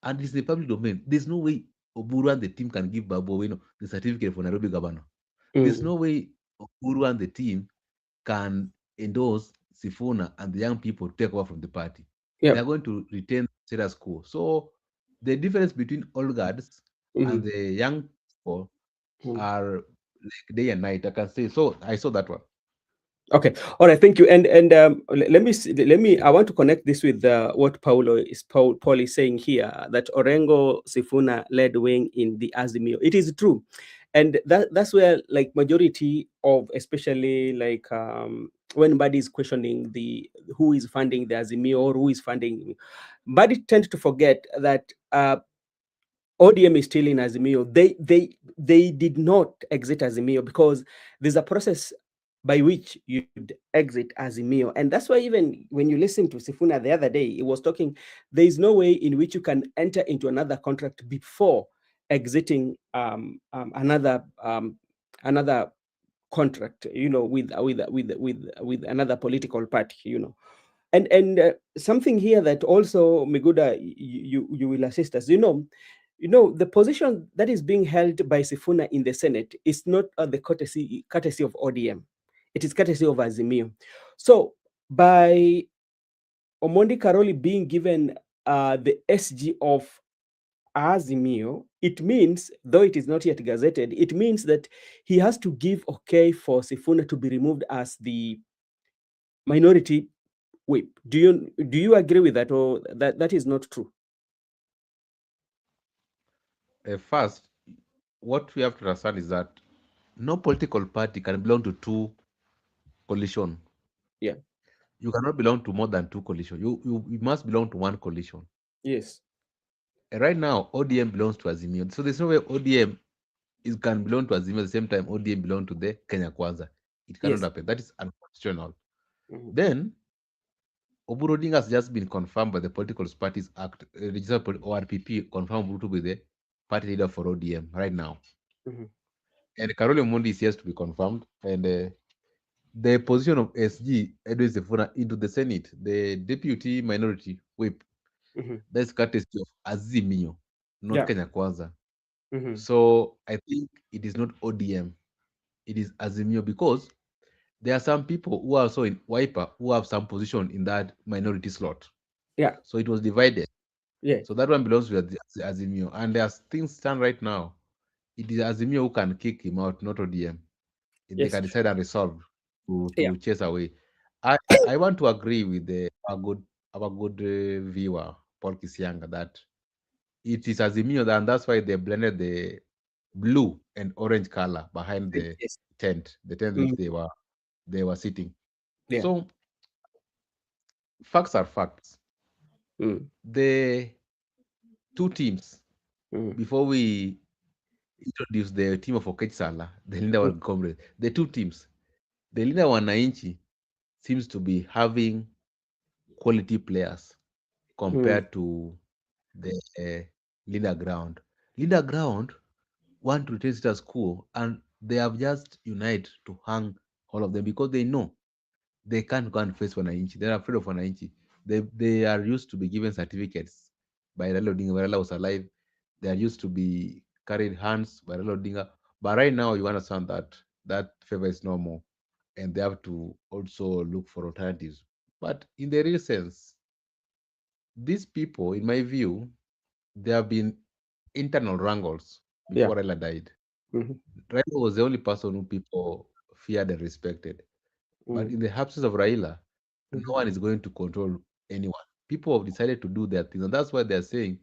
Speaker 2: and it's in the public domain. There's no way Oburu and the team can give Babu the certificate for Nairobi governor. There's
Speaker 1: mm.
Speaker 2: no way Oburu and the team can endorse Sifuna and the young people to take over from the party. They
Speaker 1: Yep.
Speaker 2: are going to retain status quo. So the difference between old guards and
Speaker 1: Mhm,
Speaker 2: the young people
Speaker 1: mm.
Speaker 2: are like day and night. I can say so. I saw that one.
Speaker 1: Okay. All right. Thank you. And let me. I want to connect this with what Paul is saying here, that Orengo Sifuna led wing in the Azimio. It is true, and that's where like majority of, especially like when Badi is questioning the who is funding the Azimio or who is funding, Badi tend to forget that ODM is still in Azimio. They did not exit Azimio because there's a process by which you'd exit Azimio. And that's why even when you listen to Sifuna the other day, he was talking, there is no way in which you can enter into another contract before exiting another contract, with another political party. And something here that also, Miguda, you will assist us. The position that is being held by Sifuna in the Senate is not the courtesy of ODM. It is courtesy of Azimio. So by Omondi Karoli being given the SG of Azimio, it means, though it is not yet gazetted, it means that he has to give okay for Sifuna to be removed as the minority whip. Do you agree with that, or that is not true?
Speaker 2: First, what we have to understand is that no political party can belong to two coalition.
Speaker 1: Yeah.
Speaker 2: You cannot belong to more than two coalition. You must belong to one coalition.
Speaker 1: Yes.
Speaker 2: And right now, ODM belongs to Azimio. So there's no way ODM can belong to Azimio at the same time ODM belong to the Kenya Kwanza. It cannot
Speaker 1: Yes.
Speaker 2: happen. That is unconstitutional.
Speaker 1: Mhm.
Speaker 2: Then Oburu Odinga has just been confirmed by the Political Parties Act, registered ORPP, confirmed Oburu to be the party leader for ODM right now.
Speaker 1: Mhm.
Speaker 2: And Karole Mundi is yet to be confirmed. And the position of SG, Edwin Sifuna, into the Senate, the deputy minority whip,
Speaker 1: Mhm.
Speaker 2: that's courtesy of Azimio, not
Speaker 1: Yeah.
Speaker 2: Kenya Kwanza.
Speaker 1: Mhm.
Speaker 2: So I think it is not ODM, it is Azimio, because there are some people who are also in Wiper who have some position in that minority slot.
Speaker 1: Yeah.
Speaker 2: So it was divided.
Speaker 1: Yeah.
Speaker 2: So that one belongs to Azimio. And as things stand right now, it is Azimio who can kick him out, not ODM. They
Speaker 1: Yes.
Speaker 2: can decide and resolve
Speaker 1: Yeah.
Speaker 2: to chase away. I want to agree with our good viewer Paul Kisianga that it is Azimio, and that's why they blended the blue and orange color behind
Speaker 1: Yes.
Speaker 2: the tent which
Speaker 1: Mm.
Speaker 2: they were sitting.
Speaker 1: Yeah.
Speaker 2: So facts are facts.
Speaker 1: Mm.
Speaker 2: The two teams,
Speaker 1: Mm.
Speaker 2: before we introduce the team of Okech the Linda
Speaker 1: Mm.
Speaker 2: World Congress, the two teams, the Linda Wananchi seems to be having quality players
Speaker 1: Mm.
Speaker 2: compared to the Linda Ground. Linda Ground want to retain status quo, and they have just united to hang all of them because they know they can't go and face Wananchi. They're afraid of Wananchi. They are used to be given certificates by Raila Odinga. When Raila was alive, they are used to be carried hands by Raila Odinga. But right now, you understand that that favor is no more, and they have to also look for alternatives. But in the real sense, these people, in my view, there have been internal wrangles
Speaker 1: Yeah.
Speaker 2: before Raila died.
Speaker 1: Mhm.
Speaker 2: Raila was the only person who people feared and respected. But
Speaker 1: Mm.
Speaker 2: in the absence of Raila, no
Speaker 1: Mhm.
Speaker 2: one is going to control anyone. People have decided to do their things, and that's why they're saying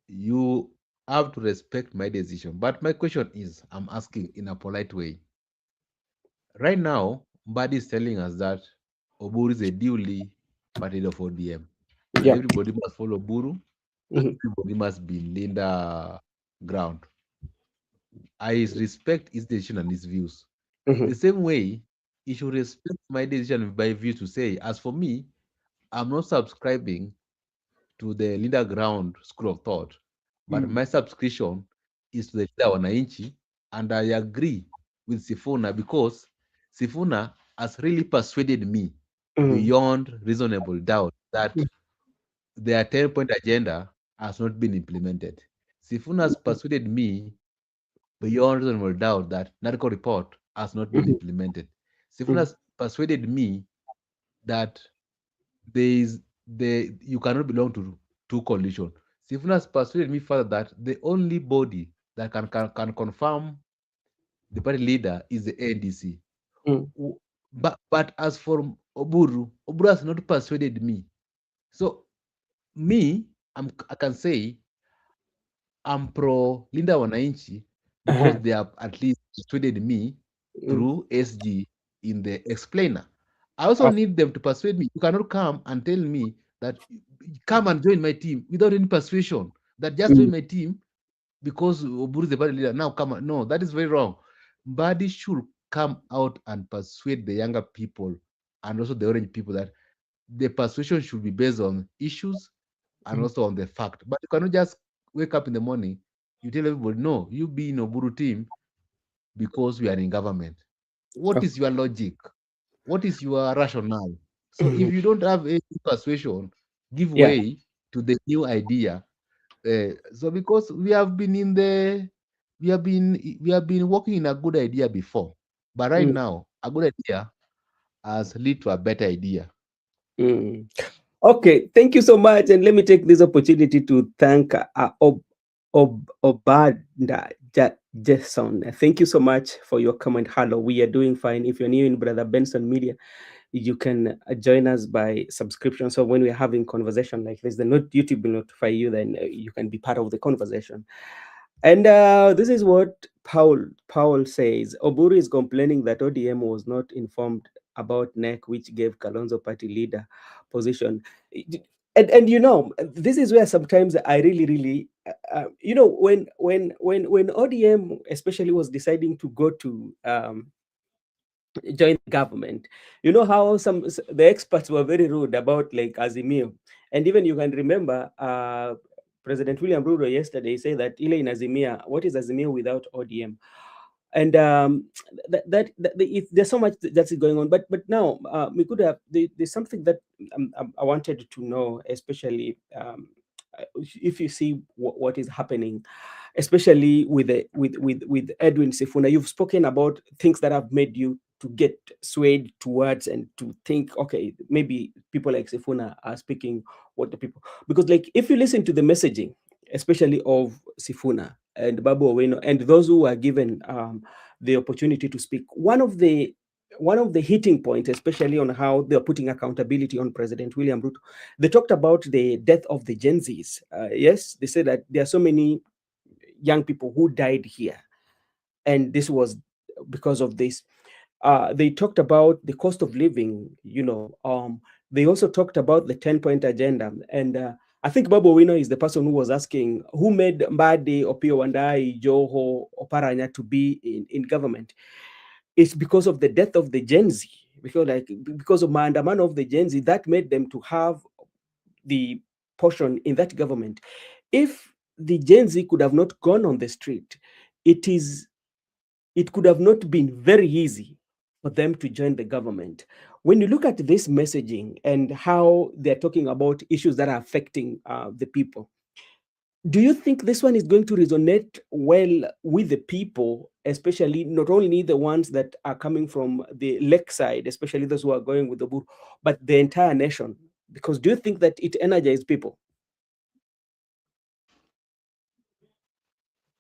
Speaker 2: you have to respect my decision. But my question is, I'm asking in a polite way. Right now, Mbadi is telling us that Oburu is a duly party leader for DM, and
Speaker 1: Yeah.
Speaker 2: everybody must follow Buru.
Speaker 1: Mhm.
Speaker 2: Everybody must be in Linda ground. I respect his decision and his views. The
Speaker 1: Mhm.
Speaker 2: same way, he should respect my decision and my views to say, as for me, I'm not subscribing to the Linda Ground school of thought, but
Speaker 1: Mm.
Speaker 2: my subscription is to the Linda Wananchi, and I agree with Sifuna because Sifuna has really persuaded me
Speaker 1: Mm.
Speaker 2: beyond reasonable doubt that
Speaker 1: Mm.
Speaker 2: their 10-point agenda has not been implemented. Sifuna has persuaded me beyond reasonable doubt that Narco report has not been
Speaker 1: Mhm.
Speaker 2: implemented. Sifuna
Speaker 1: Mhm.
Speaker 2: has persuaded me that there is you cannot belong to two coalition. Sifuna has persuaded me further that the only body that can confirm the party leader is the NDC.
Speaker 1: Mm.
Speaker 2: But as for Oburu has not persuaded me. So me, I can say I'm pro Linda Wananchi because
Speaker 1: Uh-huh.
Speaker 2: they have at least persuaded me
Speaker 1: Mm.
Speaker 2: through SG in the explainer. I also
Speaker 1: Oh.
Speaker 2: need them to persuade me. You cannot come and tell me that come and join my team without any persuasion. That just join
Speaker 1: Mm.
Speaker 2: my team because Oburu is the party leader. Now come on. No, that is very wrong. Badi should come out and persuade the younger people and also the orange people that the persuasion should be based on issues and
Speaker 1: Mhm.
Speaker 2: also on the fact. But you cannot just wake up in the morning. You tell everybody, no, you be in Oburu team because we are in government. What
Speaker 1: Oh.
Speaker 2: is your logic? What is your rationale? So if
Speaker 1: Mhm.
Speaker 2: you don't have any persuasion, give
Speaker 1: Yeah.
Speaker 2: way to the new idea. So because we have been in the we have been working in a good idea before, but right
Speaker 1: Mm,
Speaker 2: now a good idea has lead to a better idea.
Speaker 1: mm. Okay, thank you so much. And let me take this opportunity to thank Obanda Jason. Thank you so much for your comment. Hello, we are doing fine. If you're new in Brother Benson Media, you can join us by subscription. So when we're having conversation like this, the YouTube will notify you, then you can be part of the conversation. And this is what Paul says. Oburu is complaining that ODM was not informed about NEC, which gave Kalonzo party leader position. And you know, this is where sometimes I really you know, when ODM especially was deciding to go to join the government. You know how the experts were very rude about like Azimio, and even you can remember President William Ruto yesterday say that ile in Azimia, what is Azimio without ODM? And there's so much that's going on, but now we could have there's something that I wanted to know, especially if you see what is happening, especially with with Edwin Sifuna. You've spoken about things that have made you to get swayed towards and to think, okay, maybe people like Sifuna are speaking what the people, because like if you listen to the messaging, especially of Sifuna and Babu Owino and those who are given the opportunity to speak, one of the hitting points, especially on how they're putting accountability on President William Ruto, they talked about the death of the Gen Zs. Yes, they said that there are so many young people who died here, and this was because of this. They talked about the cost of living. They also talked about the 10-point agenda, and I think Babu Wino is the person who was asking who made Mbadi, Opio Wandai, Joho, Oparanya to be in government. It's because of the death of the Gen Z, because of maandamano of the Gen Z that made them to have the portion in that government. If the Gen Z could have not gone on the street, it is it could have not been very easy for them to join the government. When you look at this messaging and how they're talking about issues that are affecting the people, do you think this one is going to resonate well with the people, especially not only the ones that are coming from the lake side, especially those who are going with the boot, but the entire nation? Because do you think that it energizes people?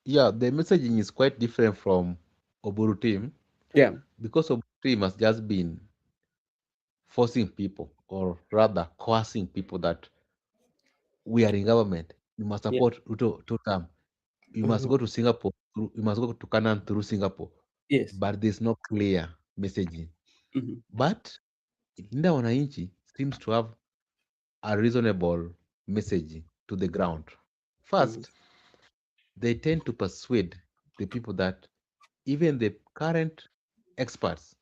Speaker 2: Yeah, the messaging is quite different from Oburu team
Speaker 1: Yeah.
Speaker 2: because Oburu team has just been forcing people, or rather coercing people, that we are in government. You must
Speaker 1: Yeah.
Speaker 2: support Ruto two term. You must
Speaker 1: Mhm.
Speaker 2: go to Singapore. You must go to Canaan through Singapore.
Speaker 1: Yes.
Speaker 2: But there's no clear messaging.
Speaker 1: Mhm.
Speaker 2: But Linda Wananchi seems to have a reasonable messaging to the ground.
Speaker 1: Mhm.
Speaker 2: First, they tend to persuade the people that even the current experts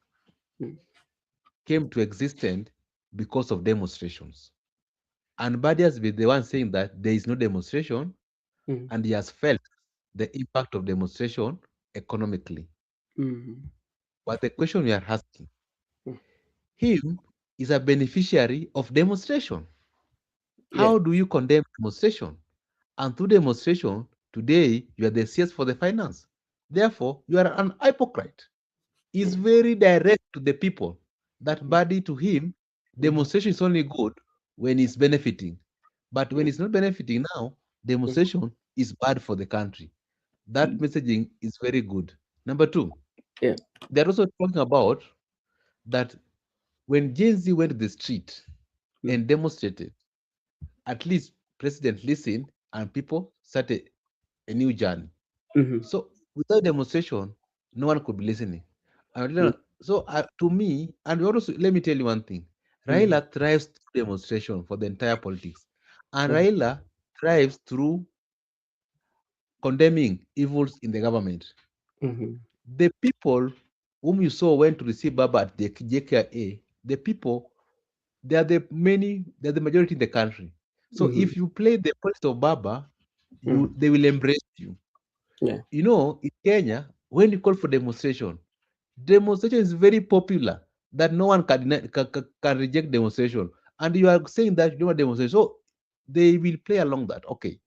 Speaker 1: Mhm.
Speaker 2: came to existence because of demonstrations. And Badi has been the one saying that there is no demonstration,
Speaker 1: Mhm.
Speaker 2: and he has felt the impact of demonstration economically.
Speaker 1: Mhm.
Speaker 2: But the question we are asking,
Speaker 1: Mhm.
Speaker 2: him is a beneficiary of demonstration.
Speaker 1: Yeah.
Speaker 2: How do you condemn demonstration? And through demonstration, today you are the CS for the finance. Therefore, you are an hypocrite. Is
Speaker 1: Mhm.
Speaker 2: very direct to the people. That
Speaker 1: Mhm.
Speaker 2: body to him,
Speaker 1: Mhm.
Speaker 2: demonstration is only good when it's benefiting. But when
Speaker 1: Mhm.
Speaker 2: it's not benefiting now,
Speaker 1: Mhm.
Speaker 2: demonstration is bad for the country. That
Speaker 1: Mhm.
Speaker 2: messaging is very good. Number two,
Speaker 1: Yeah.
Speaker 2: they're also talking about that when Gen Z went to the street
Speaker 1: Mhm.
Speaker 2: and demonstrated, at least president listened and people started a new journey.
Speaker 1: Mhm.
Speaker 2: So without demonstration, no one could be listening.
Speaker 1: Mhm.
Speaker 2: So to me, and also let me tell you one thing:
Speaker 1: Mhm.
Speaker 2: Raila thrives through demonstration for the entire politics, and
Speaker 1: Yeah.
Speaker 2: Raila thrives through condemning evils in the government.
Speaker 1: Mhm.
Speaker 2: The people whom you saw went to receive Baba at the JKA, the people, they're the majority in the country. So
Speaker 1: Mhm.
Speaker 2: if you play the politics of Baba,
Speaker 1: Mhm.
Speaker 2: they will embrace you.
Speaker 1: Yeah.
Speaker 2: You know, in Kenya, when you call for demonstration, demonstration is very popular, that no one can reject demonstration. And you are saying that you don't want demonstration. So they will play along that. Okay,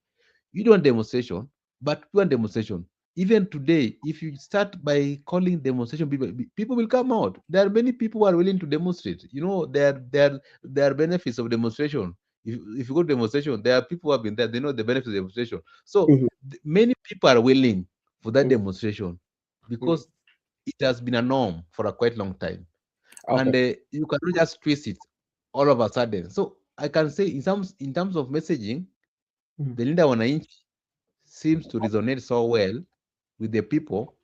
Speaker 2: you don't want demonstration, but we want demonstration. Even today, if you start by calling demonstration, people will come out. There are many people who are willing to demonstrate. You know, there are benefits of demonstration. If you go to demonstration, there are people who have been there. They know the benefits of demonstration. So
Speaker 1: Mhm.
Speaker 2: many people are willing for that
Speaker 1: Mhm.
Speaker 2: demonstration
Speaker 1: Mhm.
Speaker 2: because it has been a norm for a quite long time, and
Speaker 1: Okay.
Speaker 2: you cannot just twist it all of a sudden. So I can say in terms of messaging,
Speaker 1: Mhm.
Speaker 2: the leader wananchi seems to resonate so well with the people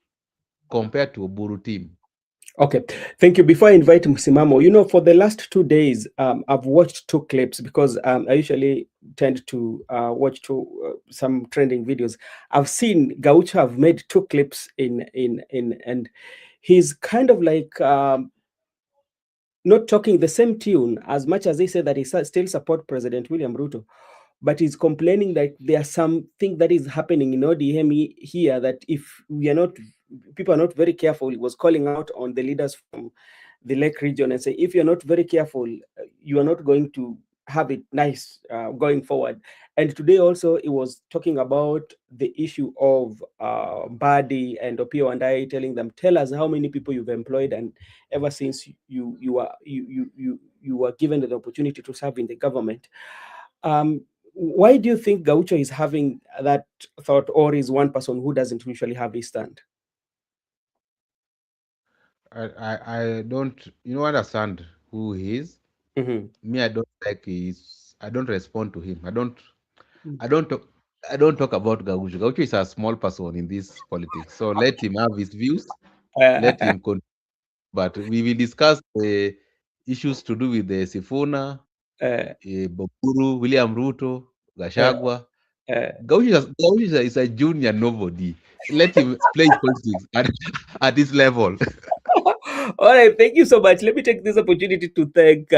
Speaker 2: compared to Oburu team.
Speaker 1: Okay, thank you. Before I invite Msimamo, for the last 2 days, I've watched two clips because I usually tend to watch some trending videos. I've seen Gaucho have made two clips and he's kind of like not talking the same tune as much as he said that he still support President William Ruto, but he's complaining that there's something that is happening in ODM here that if we are not, people are not very careful. He was calling out on the leaders from the Lake region and say, if you're not very careful, you are not going to have it nice going forward. And today also, he was talking about the issue of Badi and Opio and I, telling them, tell us how many people you've employed, and ever since you were given the opportunity to serve in the government. Um, why do you think Gaucho is having that thought, or is one person who doesn't usually have this stand?
Speaker 2: I don't, understand who he is.
Speaker 1: Mm-hmm.
Speaker 2: Me, I don't like his. I don't respond to him. I don't talk. I don't talk about Gaucho. Gaucho is a small person in this politics. So let him have his views. Let
Speaker 1: Uh,
Speaker 2: him continue. But we will discuss the issues to do with the Sifuna,
Speaker 1: uh,
Speaker 2: Boburu, William Ruto,
Speaker 1: uh,
Speaker 2: Gashagwa.
Speaker 1: uh.
Speaker 2: Gaucho is a junior nobody. Let him play politics at this level.
Speaker 1: All right, thank you so much. Let me take this opportunity to thank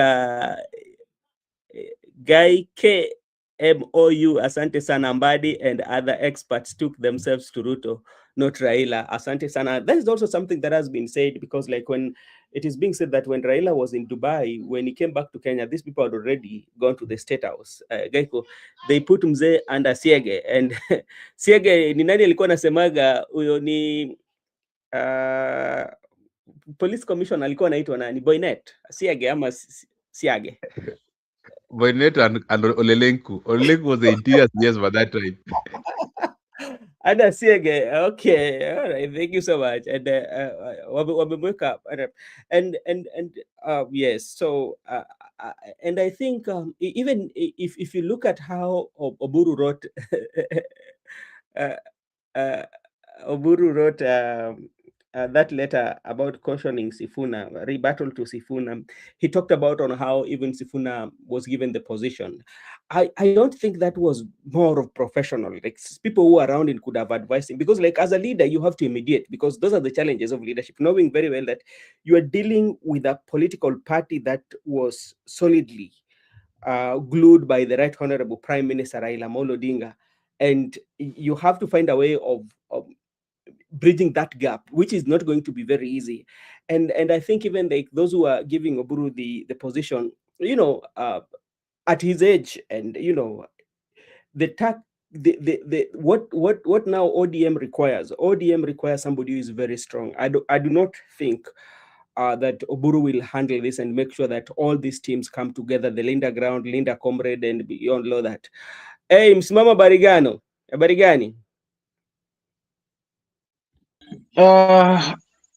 Speaker 1: Guy KMOU, Asante Sana Mbadi, and other experts took themselves to Ruto, not Raila. Asante Sana. That is also something that has been said because, like, when it is being said that when Raila was in Dubai, when he came back to Kenya, these people had already gone to the State House. Gaiko, they put Mzee under Siege, and Siege ni nani alikuwa nasemaga huyo ni uh, police commission alikuwa anaitwa nani? Boynet Siage ama Siage?
Speaker 2: Boynet and Olelenku. Olelenku was the interior CS by that time.
Speaker 1: Ada Siege. Okay, all right. Thank you so much. And wamemweka yes. So and I think even if you look at how Oburu wrote uh, uh, Oburu wrote that letter about cautioning Sifuna, rebuttal to Sifuna. He talked about on how even Sifuna was given the position. I don't think that was more of professional. Like people who are around him could have advised him because, like, as a leader, you have to mediate because those are the challenges of leadership. Knowing very well that you are dealing with a political party that was solidly glued by the Right Honorable Prime Minister Raila Amolo Odinga, and you have to find a way of bridging that gap, which is not going to be very easy. And I think even like those who are giving Oburu the position, at his age, and the tack the what now ODM requires somebody who is very strong. I do not think that Oburu will handle this and make sure that all these teams come together, the Linda Ground, Linda Comrade, and beyond all that. Hey, msimama barigano barigani.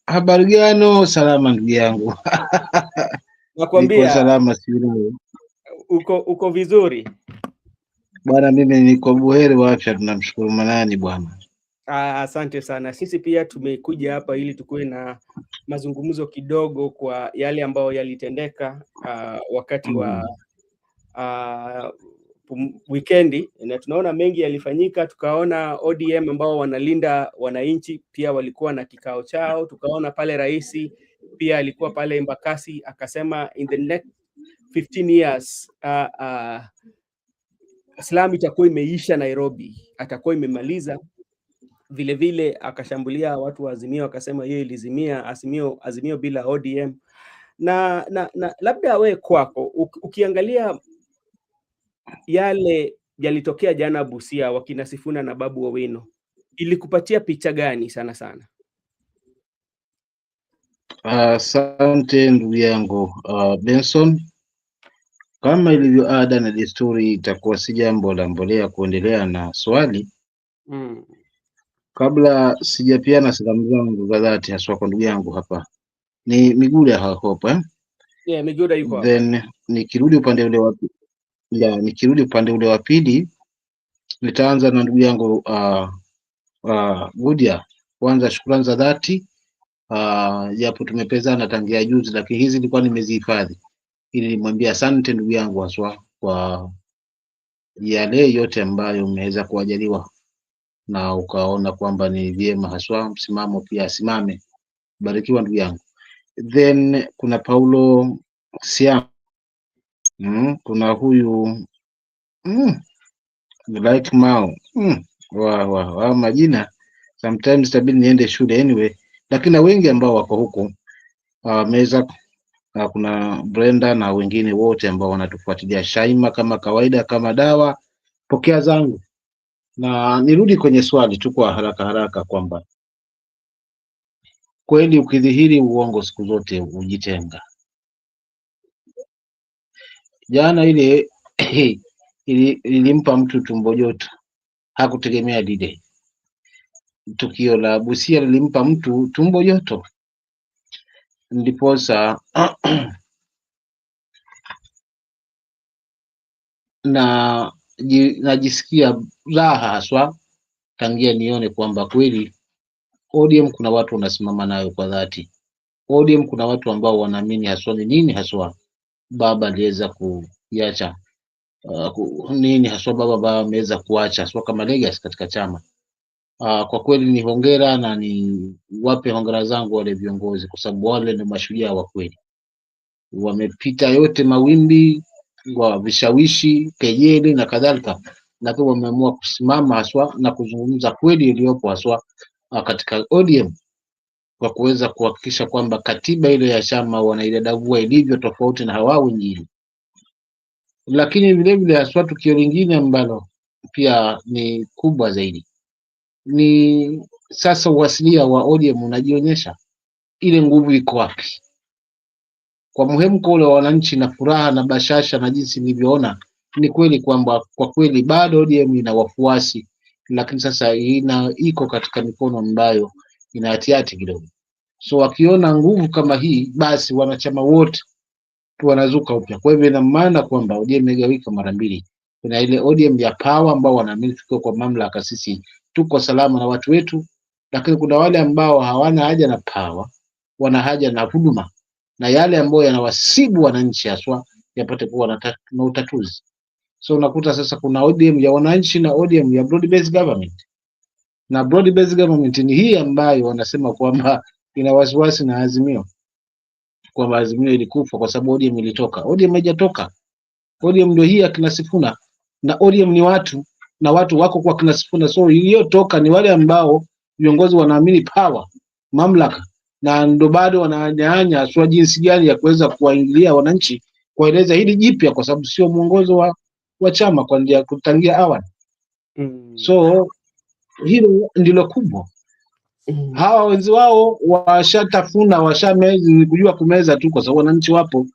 Speaker 3: Habari gani? Salama ndugu yangu, niko
Speaker 1: Nakwambia
Speaker 3: salama, sijui wewe.
Speaker 1: uko vizuri.
Speaker 3: Bwana, mimi niko buheri wa afya, tunamshukuru Manani bwana.
Speaker 1: Asante sana. Sisi pia tumekuja hapa ili tukuwe na mazungumzo kidogo kwa yale ambayo yalitendeka wakati wa wikendi, na tunaona mengi yalifanyika. Tukaona ODM ambao wanalinda wananchi pia walikuwa na kikao chao. Tukaona pale rais pia alikuwa pale Embakasi akasema in the next 15 years Islam itakuwa imeisha Nairobi, atakuwa imemaliza vile vile akashambulia watu wa Azimio, akasema hiyo ilizimia Azimio bila ODM. Na labda we kwako ukiangalia yale yalitokea jana Busia, wakina Sifuna na Babu Owino, ilikupatia picha gani sana sana?
Speaker 3: Asante ndugu yangu Benson. Kama ilivyo ada na desturi, itakuwa si jambo la mbolea kuendelea na swali. Kabla sijapiana salamu zangu za dhati haswa kwa ndugu yangu hapa ni Miguda hapa
Speaker 1: Yeah, Miguda yuko hapa.
Speaker 3: Then nikirudi upande ule wa pili nitaanza na ndugu yangu Gudia. Kwanza shukrani za dhati, japo tumepezana tangia juzi, lakini hizi nilikuwa nimezihifadhi ili nimwambia asante ndugu yangu haswa kwa yale yote ambayo umeweza kuajaliwa na ukaona kwamba ni vyema haswa msimamo pia asimame. Barikiwa ndugu yangu. Then kuna Paulo Siam, kuna huyu like Mao wa majina sometimes tabidi niende shule anyway, lakini na wengi ambao wako huku meza, kuna Brenda na wengine wote ambao wanatufuatilia. Shaima, kama kawaida, kama dawa, pokea zangu. Na nirudi kwenye swali tu kwa haraka kwamba kweli ukidhihiri uongo siku zote ujitenga. Jana ile ilimpa mtu tumbo joto, hakutegemea lile tukio la Busia lilimpa mtu tumbo joto, ndiposa na najisikia raha haswa tangia nione kwamba kweli ODM kuna watu wanasimama nayo kwa dhati. ODM kuna watu ambao wanaamini haswa ni nini haswa baba aliweza kuiacha, nini haswa baba ameweza kuacha haswa kama legacy katika chama. Kwa kweli ni hongera, na ni wape hongera zangu wale viongozi, kwa sababu wale ni mashujaa wa kweli, wamepita yote mawimbi wa vishawishi, kejeli na kadhalika, lakini wameamua kusimama haswa na kuzungumza kweli iliyopo haswa katika ODM, kwa kuweza kuhakikisha kwamba katiba ile ya chama wanaidadavua ilivyo, tofauti na hawa wengine. Lakini vile vile haswa tukio lingine ambalo pia ni kubwa zaidi ni sasa uasilia wa ODM unajionyesha, ile nguvu iko wapi? Kwa muhemko ule wa wananchi na furaha na bashasha na jinsi nilivyoona, ni kweli kwamba kwa kweli bado ODM ina wafuasi, lakini sasa iko katika mikono ambayo ina hatihati kidogo. So wakiona nguvu kama hii, basi wanachama wote wanazuka upya. Kwa hivyo ina maana kwamba ODM imegawika mara mbili. Kuna ile ODM ya power ambao wanaamini tukiwa kwa mamlaka sisi tuko salama na watu wetu, lakini kuna wale ambao hawana haja na power, wana haja na huduma na yale ambayo yanawasibu wananchi haswa yapate kuwa na utatuzi. So unakuta sasa kuna ODM ya wananchi na ODM ya broad based government, na broad based government ni hii ambayo wanasema kwamba ina wasiwasi na Azimio, kwamba Azimio ilikufa kwa sababu ODM ilitoka. ODM haijatoka. ODM ndio hii akina Sifuna, na ODM ni watu na watu wako kwa kina Sifuna. So iliyotoka ni wale ambao viongozi wanaamini power, mamlaka, na ndo bado wananyanya swa jinsi gani ya kuweza kuwaingilia wananchi, kueleza hili jipya, kwa sababu sio mwongozo wa chama kwa ndia kutangia awali. So hilo ndilo kubwa. Hawa wenzi wao washatafuna, washamezi kujua kumeza tu, kwa sababu wananchi wapo.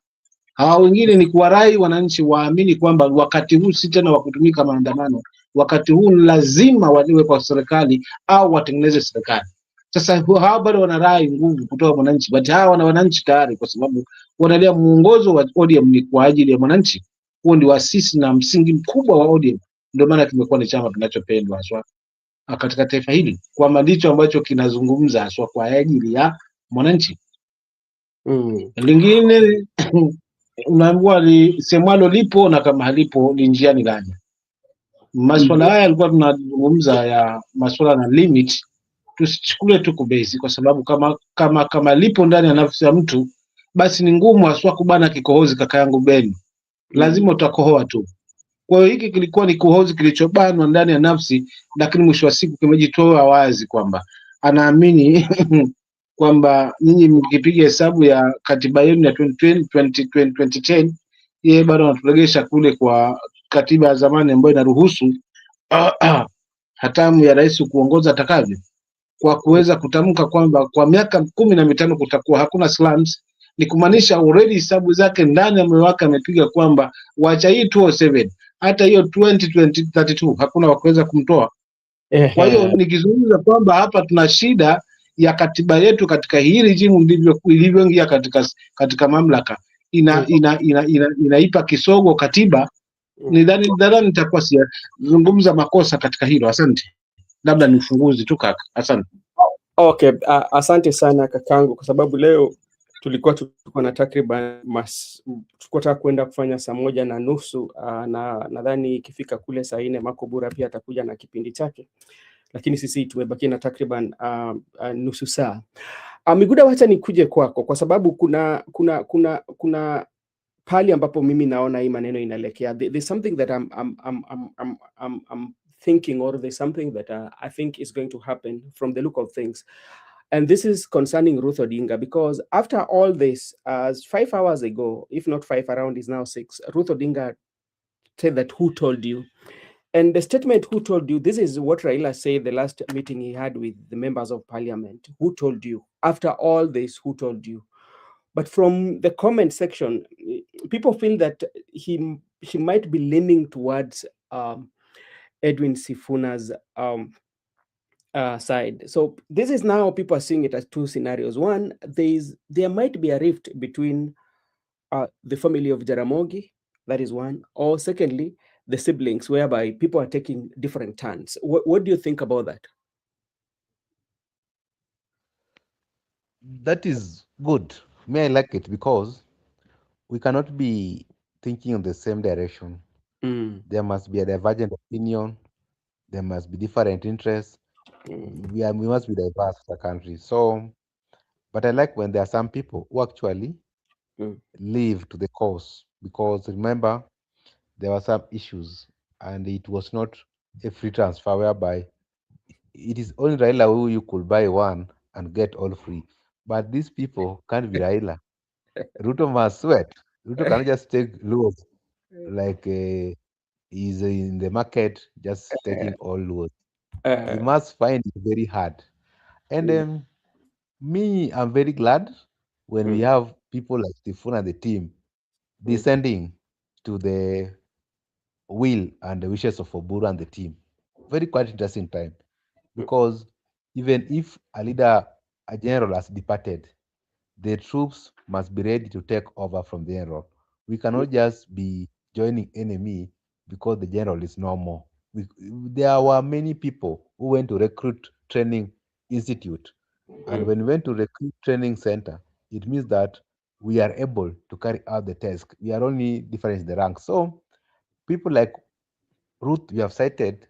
Speaker 3: Hawa wengine ni kuwarai wananchi waamini kwamba wakati huu si tena wa kutumika maandamano, wakati huu lazima waliwe kwa serikali au watengeneze serikali. Sasa hawa bado wanarai nguvu kutoka wananchi, but hawa wana wananchi tayari, kwa sababu wanaelewa muongozo wa ODM ni kwa ajili ya wananchi. Huo ndio asisi na msingi mkubwa wa ODM. Ndio maana kimekuwa ni chama kinachopendwa haswa katika taifa hili, kwa ndicho ambacho kinazungumza haswa kwa ajili ya mwananchi. Lingine unaambiwa lisemwalo lipo na kama halipo ni njiani laja. Masuala haya yalikuwa tunazungumza ya masuala na limit, tusichukue tu kubezi, kwa sababu kama lipo ndani ya nafsi ya mtu, basi ni ngumu haswa kubana kikohozi. Kaka yangu Ben, lazima utakohoa tu. Kwa hiyo hiki kilikuwa ni kohozi kilichobanwa ndani ya nafsi, lakini mwisho wa siku kimejitoa wazi kwamba anaamini kwamba nyinyi mkipiga hesabu ya katiba yenu ya 2010 yeye bado anaturegesha kule kwa katiba ya zamani ambayo inaruhusu hatamu ya rais kuongoza atakavyo, kwa kuweza kutamka kwamba kwa miaka 15 kutakuwa hakuna slums. Ni kumaanisha already hesabu zake ndani ya moyo wake amepiga kwamba wacha hii 207 hata hiyo 2032 hakuna wakuweza kumtoa. Kwa hiyo
Speaker 1: Ehe.
Speaker 3: nikizungumza kwamba hapa tuna shida ya katiba yetu katika hii rejimu ndivyo ilivyoingia katika mamlaka
Speaker 1: Mm,
Speaker 3: inaipa kisogo katiba.
Speaker 1: mm.
Speaker 3: Nadhani nitakuwa siyazungumza makosa katika hilo. Asante, labda ni ufunguzi tu kaka, asante.
Speaker 1: Okay, asante sana kakangu, kwa sababu leo tulikuwa na takriban tulikuwa tunataka kwenda kufanya saa 1:30, na nadhani ikifika kule saa 4 Makobura pia atakuja na kipindi chake, lakini sisi tumebaki na takriban nusu saa. Miguda, wacha nikuje kwako kwa sababu kuna pali ambapo mimi naona hii maneno inaelekea. There's something that I'm thinking, or there's something that I think is going to happen from the look of things. And this is concerning Ruth Odinga, because after all this, 5 hours ago, if not 5, around is now 6, Ruth Odinga said that, "Who told you?" And the statement, "Who told you?" this is what Raila said the last meeting he had with the members of parliament. Who told you? After all this, who told you? But from the comment section, people feel that he might be leaning towards Edwin Sifuna's side. So this is now, people are seeing it as two scenarios. One, there might be a rift between the family of Jaramogi, that is one. Or secondly, the siblings, whereby people are taking different turns. What do you think about that?
Speaker 2: That is good. Me, I like it because we cannot be thinking in the same direction.
Speaker 1: Mm,
Speaker 2: There must be a divergent opinion. There must be different interests.
Speaker 1: mm,
Speaker 2: We must be diverse as a country. So, but I like when there are some people who actually
Speaker 1: mm,
Speaker 2: live to the cause, because remember there were some issues and it was not a free transfer whereby it is only Raila who you could buy one and get all free. But these people can't be Raila. Ruto must sweat. Ruto cannot just take loads like he's in the market just taking all loads. He
Speaker 1: uh,
Speaker 2: must find it very hard. And
Speaker 1: mm,
Speaker 2: me, I'm very glad when we
Speaker 1: mm,
Speaker 2: have people like Sifuna and the team
Speaker 1: mm,
Speaker 2: descending to the will and the wishes of Oburu and the team. Very quite interesting time,
Speaker 1: mm,
Speaker 2: because even if a leader, a general has departed, the troops must be ready to take over from the general. We
Speaker 1: mm,
Speaker 2: cannot just be joining enemy because the general is no more. There were many people who went to recruit training institute, and
Speaker 1: mm,
Speaker 2: when we went to recruit training center, it means that we are able to carry out the task. We are only different in the rank. So people like Ruth, you have cited,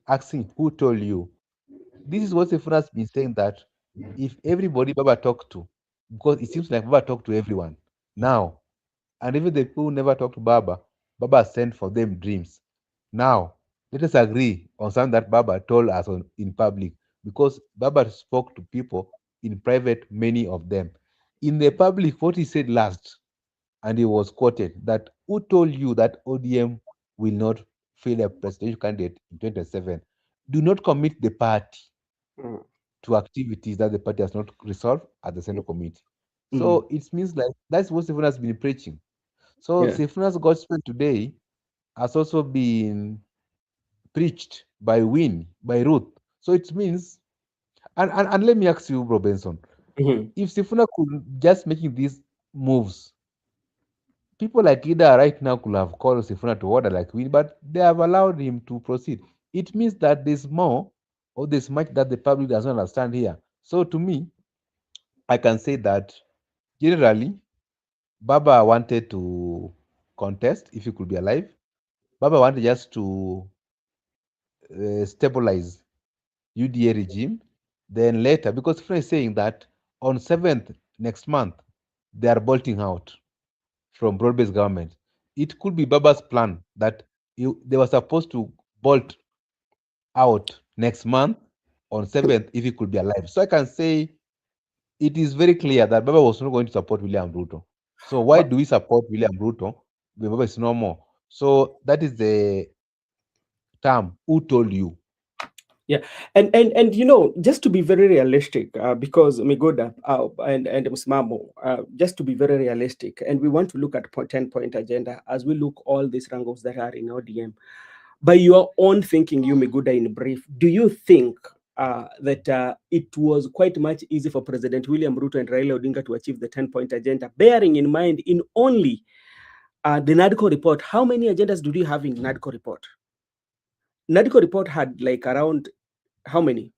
Speaker 2: asking who told you. This is what Sifuna has been saying, that if everybody Baba talked to, because it seems like Baba talked to everyone now, and even the people who never talked to Baba, Baba sent for them dreams. Now, let us agree on something that Baba told us in public, because Baba spoke to people in private, many of them. In the public, what he said last, and he was quoted that, "Who told you that ODM will not fail a presidential candidate in 2027? Do not commit the party
Speaker 1: mm,
Speaker 2: to activities that the party has not resolved at the Central Committee."
Speaker 1: mm.
Speaker 2: So it means like that's what Sifuna has been preaching. So
Speaker 1: Yeah.
Speaker 2: Sifuna's gospel today has also been preached by Win, by Ruth. So it means, and let me ask you, Bro Benson,
Speaker 1: Mhm.
Speaker 2: if Sifuna could just making these moves, people like Ida right now could have called Sifuna to order like Win, but they have allowed him to proceed. It means that there's more, or there's much that the public doesn't understand here. So to me, I can say that generally, Baba wanted to contest if he could be alive. Baba wanted just to stabilize UDA regime. Then later, because Sifuna is saying that on 7th next month, they are bolting out from broad-based government. It could be Baba's plan that they were supposed to bolt out next month on 7th if he could be alive. So I can say it is very clear that Baba was not going to support William Ruto. So why
Speaker 1: But
Speaker 2: do we support William Ruto when Baba is no more? So that is the term, who told you?
Speaker 1: yeah, and just to be very realistic, because Migoda and Msimamo, just to be very realistic, and we want to look at 10-point agenda as we look all these wrangles that are in ODM. By your own thinking, you Miguda, in brief, do you think that it was quite much easy for President William Ruto and Raila Odinga to achieve the 10-point agenda, bearing in mind in only the NADCO report? How many agendas do you have in NADCO report? NADCO report had like around how many?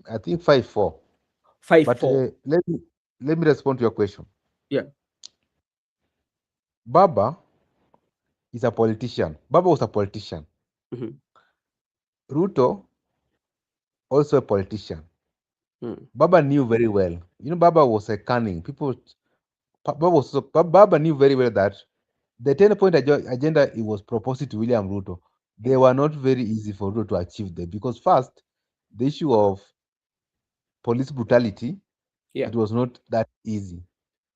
Speaker 2: I think 5-4.
Speaker 1: Five,
Speaker 2: But
Speaker 1: four.
Speaker 2: let me respond to your question.
Speaker 1: Yeah.
Speaker 2: Baba is a politician. Baba was a politician.
Speaker 1: Mm-hmm.
Speaker 2: Ruto also a politician.
Speaker 1: Mm.
Speaker 2: Baba knew very well. Baba was a cunning. Baba knew very well that the 10-point agenda it was proposed to William Ruto, they were not very easy for Ruto to achieve them because first, the issue of police brutality,
Speaker 1: Yeah.
Speaker 2: it was not that easy.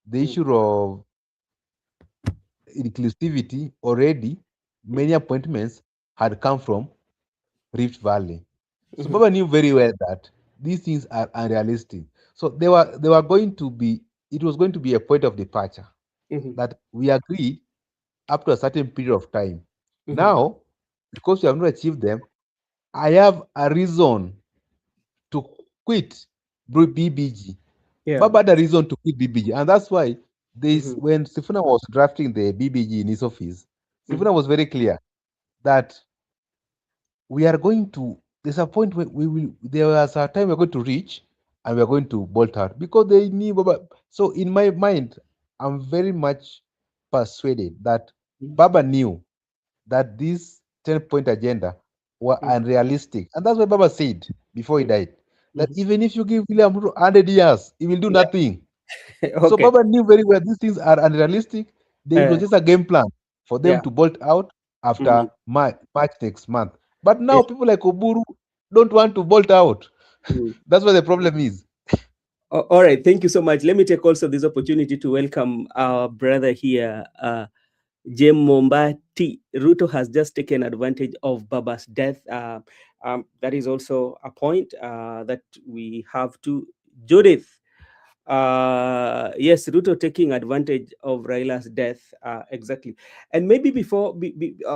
Speaker 2: The
Speaker 1: Mm.
Speaker 2: issue of inclusivity, already many appointments had come from Rift Valley. So
Speaker 1: Mm-hmm.
Speaker 2: Baba knew very well that these things are unrealistic. So they were going to be, it was going to be a point of departure
Speaker 1: Mm-hmm.
Speaker 2: that we agreed up to a certain period of time.
Speaker 1: Mm-hmm.
Speaker 2: Now, because we have not achieved them, I have a reason to quit BBG.
Speaker 1: Yeah.
Speaker 2: Baba had a reason to quit BBG, and that's why this
Speaker 1: Mm-hmm.
Speaker 2: when Sifuna was drafting the BBG in his office,
Speaker 1: Mm-hmm.
Speaker 2: Sifuna was very clear that we are going to. There's a point where we will. There was a time we're going to reach, and we're going to bolt out because they knew Baba. So in my mind, I'm very much persuaded that Baba knew that this 10-point agenda were
Speaker 1: Mm-hmm.
Speaker 2: unrealistic. And that's what Baba said before he died. That
Speaker 1: Mm-hmm.
Speaker 2: even if you give William Ruto 100 years, he will do
Speaker 1: Yeah.
Speaker 2: nothing. So
Speaker 1: Okay.
Speaker 2: Baba knew very well these things are unrealistic. It was
Speaker 1: Uh,
Speaker 2: just a game plan for them
Speaker 1: yeah.
Speaker 2: to bolt out after
Speaker 1: Mm-hmm.
Speaker 2: March next month. But
Speaker 1: Yeah.
Speaker 2: now people like Oburu don't want to bolt out.
Speaker 1: Mm.
Speaker 2: That's what the problem is.
Speaker 1: All right. Thank you so much. Let me take also this opportunity to welcome our brother here, Jem Mombati. Ruto has just taken advantage of Baba's death. That is also a point that we have to. Judith. Yes, Ruto taking advantage of Raila's death. Exactly. And maybe before,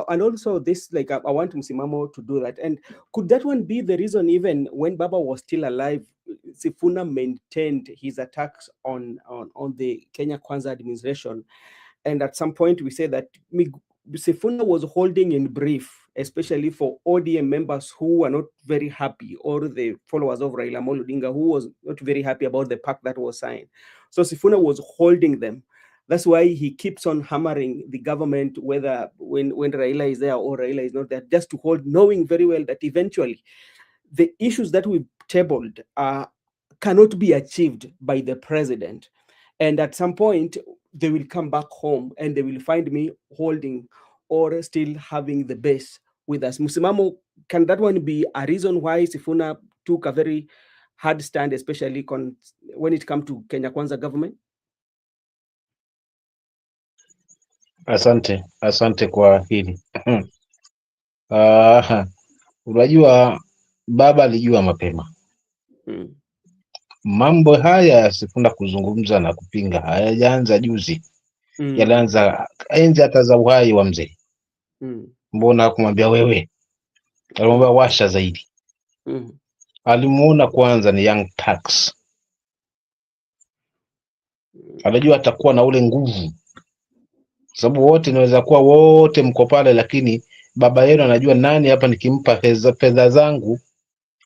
Speaker 1: and also this, like, I want Msimamo to do that. And could that one be the reason, even when Baba was still alive, Sifuna maintained his attacks on the Kenya Kwanza administration? And at some point, we say that Sifuna was holding in brief, especially for ODM members who were not very happy, or the followers of Raila Amolo Odinga who was not very happy about the pact that was signed. So Sifuna was holding them. That's why he keeps on hammering the government, whether when Raila is there or Raila is not there, just to hold, knowing very well that eventually the issues that we've tabled cannot be achieved by the president. And at some point, they will come back home and they will find me holding or still having the base with us. Musimamo, can that one be a reason why Sifuna took a very hard stand, especially when it comes to Kenya Kwanza government?
Speaker 3: Asante kwa hili. Unajua baba alijua mapema
Speaker 1: Mm.
Speaker 3: mambo haya ya Sifuna kuzungumza na kupinga hayajaanza juzi, yalianza enzi hata za uhai wa mzee. Mbona kumwambia wewe, alimwambia washa zaidi. Alimuona kwanza ni young tax, anajua atakuwa na ule nguvu, sababu wote inaweza kuwa wote mko pale, lakini baba yenu anajua nani hapa nikimpa fedha zangu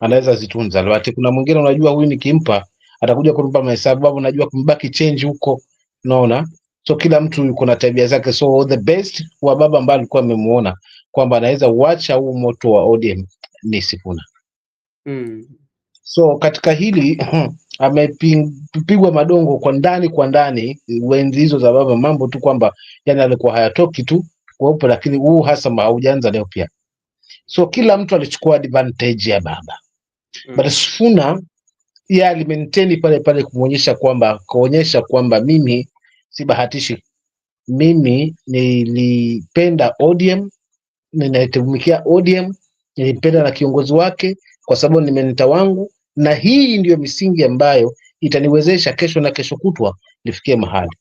Speaker 3: anaweza zitunza. Lakini kuna mwingine unajua huyu nikimpa atakuja kunipa mahesabu, babu najua kumbaki change huko, unaona. So kila mtu yuko na tabia zake, so the best wa baba ambaye alikuwa amemuona kwamba anaweza uacha huu moto wa ODM ni Sifuna. So katika hili amepigwa madongo kwa ndani wenzi hizo za baba, mambo tu kwamba yani alikuwa hayatoki tu, kuwepo, lakini huu hasama haujaanza leo pia. So kila mtu alichukua advantage ya baba. But Sifuna yeye alimaintain pale pale kuonyesha kwamba mimi sibahatishi, mimi nilipenda ODM, ninatumikia ODM, nilipenda na kiongozi wake kwa sababu ni mentor wangu, na hii ndiyo misingi ambayo itaniwezesha kesho na kesho kutwa nifikie mahali.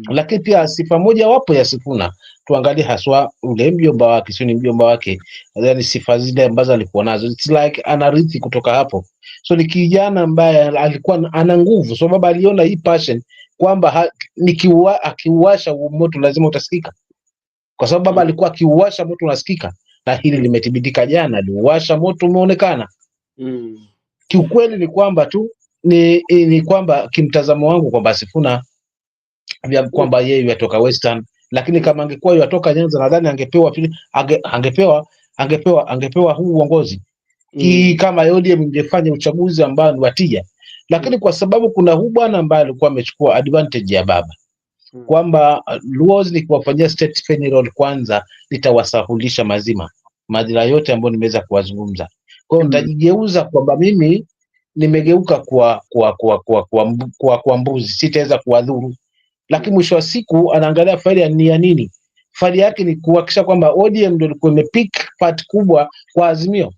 Speaker 3: Lakini pia sifa moja wapo ya Sifuna, tuangalie haswa ule mjomba wake, sio ni mjomba wake, yani sifa zile ambazo alikuwa nazo, it's like anarithi kutoka hapo. So ni kijana ambaye alikuwa ana nguvu, so baba aliona hii passion kwamba akiuwasha moto lazima utasikika, kwa sababu baba alikuwa akiuwasha moto unasikika, na hili limethibitika jana, aliuwasha moto umeonekana. Kiukweli ni kwamba tu ni kwamba kimtazamo wangu kwamba Sifuna kwamba yeye yatoka Western, lakini kama angekuwa yatoka Nyanza nadhani angepewa huu uongozi kama ODM ingefanya uchaguzi ambao ni watija, lakini kwa sababu kuna huu bwana ambaye alikuwa amechukua advantage ya baba kwamba Luoz nikiwafanyia state funeral kwanza nitawasahulisha madhila yote ambayo nimeweza kuwazungumza. Kwa hiyo nitajigeuza kwamba mimi nimegeuka kwa mbuzi, sitaweza kuwadhuru. Lakini mwisho wa siku anaangalia faida ni ya nini? Faida yake ni kuhakikisha kwamba ODM ndio ilikuwa imepick part kubwa kwa Azimio.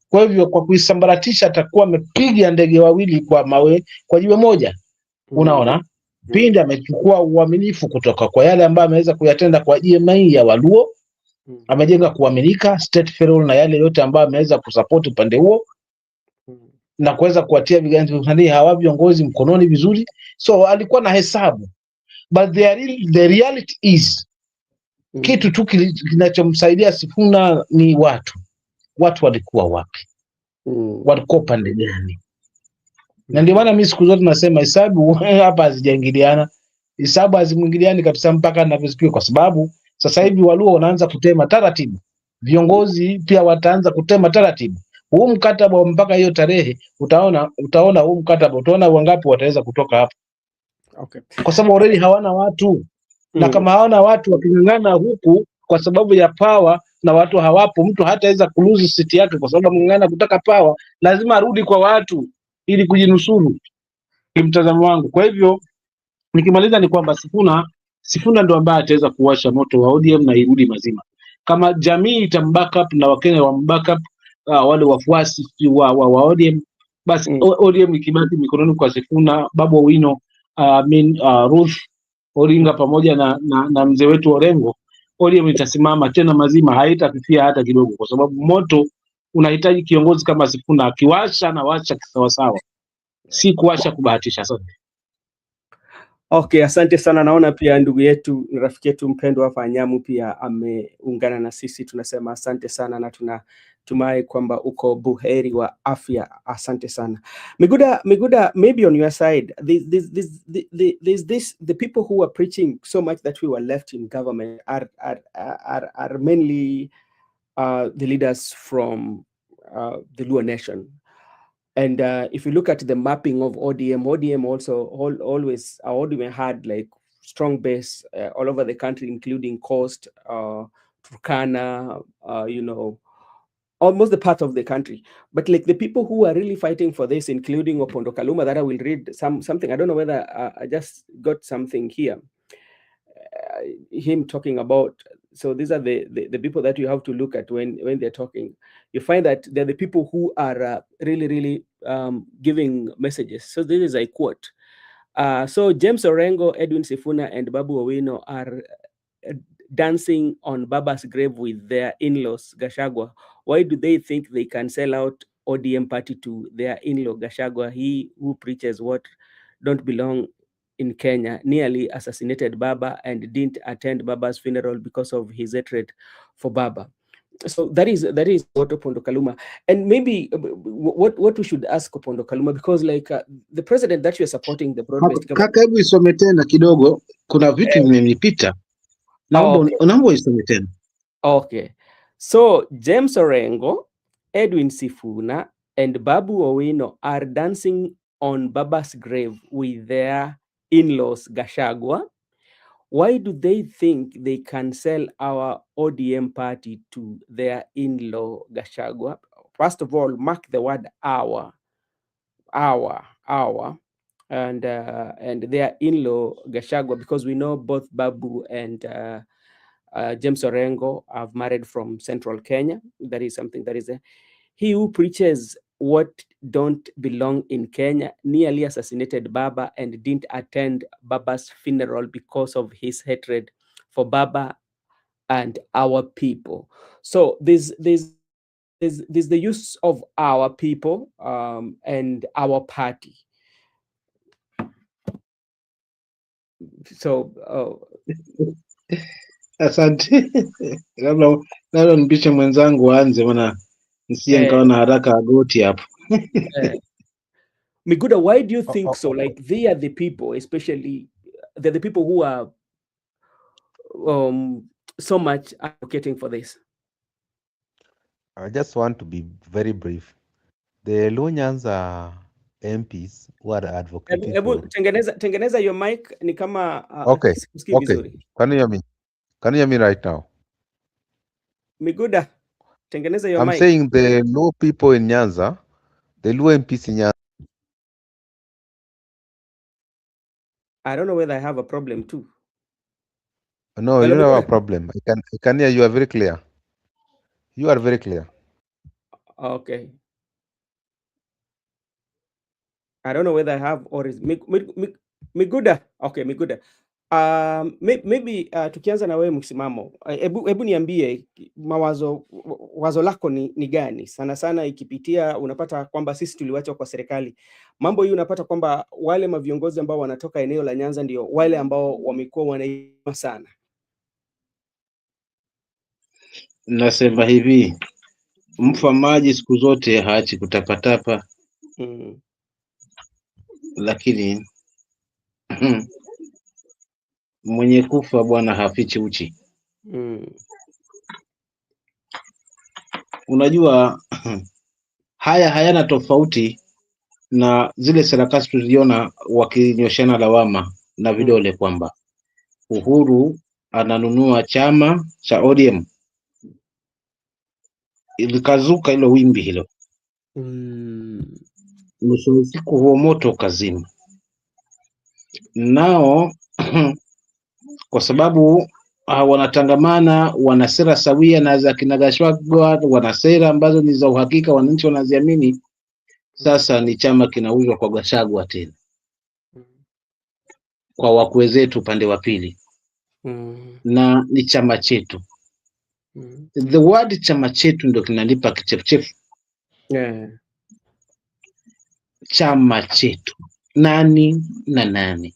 Speaker 3: Kwa hivyo kwa kuisambaratisha atakuwa amepiga ndege wawili kwa jiwe moja. Unaona? Pindi amechukua uaminifu kutoka kwa yale ambayo ameweza kuyatenda kwa GMA ya Waluo, amejenga kuaminika state federal na yale yote ambayo ameweza kusupport upande huo na kuweza kuwatia viganja hawa viongozi mkononi vizuri. So alikuwa na hesabu, but the reality is kitu tu kinachomsaidia Sifuna ni watu walikuwa wapi, walikuwa pande gani? Na ndio maana mimi siku zote nasema hesabu hapa hazijaingiliana, hesabu hazimwingiliani kabisa mpaka ninavyosikia, kwa sababu sasa hivi Waluo wanaanza kutema taratibu, viongozi pia wataanza kutema taratibu. Huu mkataba mpaka hiyo tarehe utaona huu mkataba, utaona wangapi wataweza kutoka hapo. Okay. Kwa sababu already hawana watu. Na kama hawana watu waking'ang'ana huku kwa sababu ya power na watu hawapo, mtu hataweza kuluzi siti yake kwa sababu mng'ang'ana kutaka power, lazima arudi kwa watu ili kujinusuru, kimtazamo wangu. Kwa hivyo nikimaliza ni kwamba Sifuna ndo ambaye ataweza kuwasha moto wa ODM na irudi mazima. Kama jamii itambackup na Wakenya wambackup wale wafuasi wa ODM, basi ODM ikibaki mikononi kwa Sifuna, Babu Owino, Ruth Odinga pamoja na mzee wetu Orengo, ODM itasimama tena mazima, haitafifia hata kidogo, kwa sababu moto unahitaji kiongozi kama Sifuna akiwasha na washa kisawasawa, si kuwasha kubahatisha. Asante.
Speaker 1: Okay, asante sana. Naona pia ndugu yetu, rafiki yetu mpendwa hapa Nyamu pia ameungana na sisi. Tunasema asante sana na tunatumai kwamba uko buheri wa afya. Asante sana. Miguda, maybe on your side, there's the people who are preaching so much that we were left in government are mainly the leaders from the Luo nation. And if you look at the mapping of ODM also always ODM had like strong base all over the country, including Coast, Turkana, almost the part of the country. But like the people who are really fighting for this, including Opondo Kaluma, that I will read something. I don't know whether I just got something here. Him talking about, so these are the people that you have to look at when they're talking. You find that they're the people who are really giving messages. So this is a quote. So James Orengo, Edwin Sifuna, and Babu Owino are dancing on Baba's grave with their in-laws, Gachagua. Why do they think they can sell out ODM party to their in-law, Gachagua, he who preaches what don't belong in Kenya, nearly assassinated Baba and didn't attend Baba's funeral because of his hatred for Baba? So that is what Opondo Kaluma, and maybe what we should ask Opondo Kaluma, because like the president that you are supporting, the broad-based
Speaker 3: government. Kaka, hebu isome tena kidogo, kuna vitu vimenipita. Naomba isome tena.
Speaker 1: Okay. So James Orengo, Edwin Sifuna, and Babu Owino are dancing on Baba's grave with their in-laws, Gachagua. why do they think they can sell our ODM party to their in-law Gachagua? First of all, mark the word our, and their in-law Gachagua, because we know both Babu and James Orengo have married from Central Kenya. That is something that is he who preaches what don't belong in Kenya nearly assassinated Baba and didn't attend Baba's funeral because of his hatred for Baba and our people. So there's the use of our people and our party. So
Speaker 3: Asante. labda nipishe mwenzangu aanze, maana nisije nikawa na haraka agoti hapo.
Speaker 1: Miguda, why do you think so? Like they are the people, especially they're the people who are so much advocating for this.
Speaker 2: I just want to be very brief. The Luo Nyanza MPs who are advocating for...
Speaker 1: tengeneza your mic, ni kama
Speaker 2: Okay.
Speaker 1: vizuri.
Speaker 2: Can you hear me? Can you hear me right now?
Speaker 1: Miguda, tengeneza your
Speaker 2: I'm
Speaker 1: mic.
Speaker 2: saying the Luo people in Nyanza, the Luo MPs in Nyanza.
Speaker 1: I don't know whether I have a problem too.
Speaker 2: No, you don't have a problem. I can hear you. Are very clear. You are very clear.
Speaker 1: Okay. I don't know whether I have or is Miguda. Okay, Miguda. Maybe tukianza na wewe Msimamo, hebu niambie wazo lako ni gani? Sana sana ikipitia unapata kwamba sisi tuliwachwa kwa serikali. Mambo hii unapata kwamba wale maviongozi ambao wanatoka eneo la Nyanza ndio wale ambao wamekuwa wanaima sana.
Speaker 3: Nasema hivi, mfa maji siku zote haachi kutapatapa. Lakini mwenye kufa bwana hafichi uchi. Unajua haya hayana tofauti na zile sarakasi tuliona wakinyoshana lawama na vidole kwamba Uhuru ananunua chama cha ODM. Ilikazuka hilo wimbi hilo. Mwisho wa siku huo moto kazima. Nao kwa sababu wanatangamana, wana sera sawia na za kina Gachagua, wana sera ambazo ni za uhakika, wananchi wanaziamini. Sasa ni chama kinauzwa kwa Gachagua tena, kwa wakwe zetu upande wa pili, na ni chama chetu. The word chama chetu ndio kinanipa kichefuchefu. Chama chetu, nani na nani?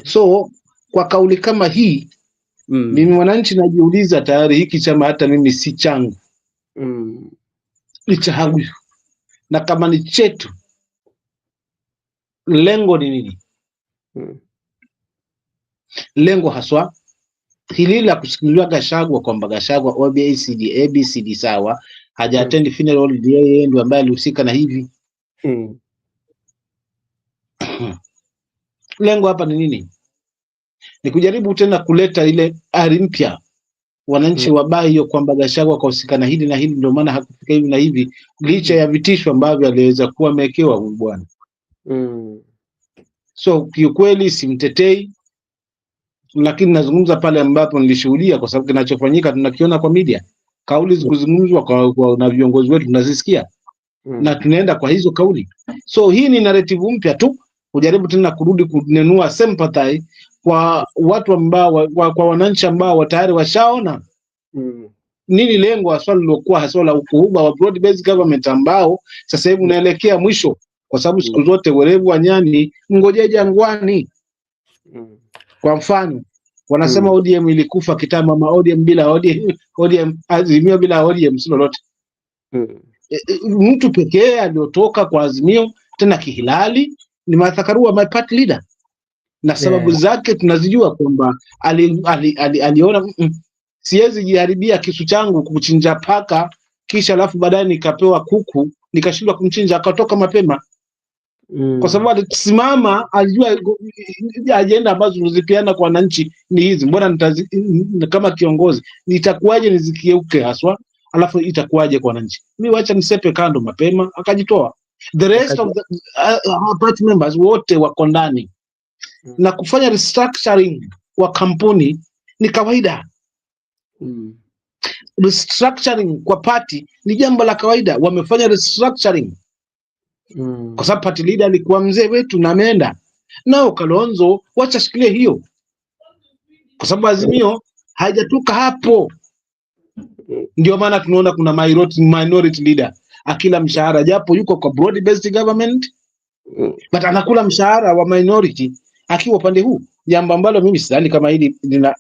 Speaker 3: So kwa kauli kama hii mimi mwananchi najiuliza, tayari hiki chama hata mimi si changu, ni changu. Na kama ni chetu, lengo ni nini? Lengo haswa hili la kusikiliwa Gachagua kwamba Gachagua ABCD sawa, hajatendi funeral, yeye ndio ambaye alihusika na hivi. Lengo hapa ni nini? Ni kujaribu tena kuleta ile ari mpya, wananchi wabai hiyo kwamba Gachagua kahusika na hili na hili, ndio maana hakufika hivi na hivi, licha ya vitisho ambavyo aliweza kuwa amewekewa huyu bwana. So kiukweli simtetei, lakini nazungumza pale ambapo nilishuhudia, kwa sababu kinachofanyika tunakiona kwa media, kauli zikuzungumzwa kwa na viongozi wetu tunazisikia, na tunaenda kwa hizo kauli. So hii ni narrative mpya tu, kujaribu tena kurudi kunenua sympathy kwa watu ambao kwa wananchi ambao tayari washaona nini lengo haswa lilokuwa haswa la ukuhuba wa broad based government ambao sasa hivi unaelekea mwisho, kwa sababu siku zote werevu wa nyani ngojea jangwani. Kwa mfano wanasema ODM ilikufa kitambo, ama ODM bila ODM Azimio bila ODM si lolote. Mtu pekee aliotoka kwa Azimio tena kihilali ni Martha Karua, my party leader, na sababu zake tunazijua kwamba aliona siwezi jiharibia kisu changu kuchinja paka kisha alafu baadaye nikapewa kuku nikashindwa kumchinja, akatoka mapema. kwa sababu alisimama, alijua ajenda ambazo tulizipeana kwa wananchi ni hizi. Mbona kama kiongozi nitakuwaje nizikieuke haswa, alafu itakuwaje kwa wananchi? Mimi wacha nisepe kando mapema, akajitoa. The rest of the party members wote wako ndani na kufanya restructuring wa kampuni ni kawaida. Restructuring kwa party ni jambo la kawaida, wamefanya restructuring kwa sababu party leader alikuwa mzee wetu na ameenda nao. Kalonzo wacha shikilie hiyo, kwa sababu Azimio haijatoka hapo. Ndio maana tunaona kuna minority leader akila mshahara, japo yuko kwa broad based government but anakula mshahara wa minority akiwa upande huu, jambo ambalo mimi sidhani kama hili lina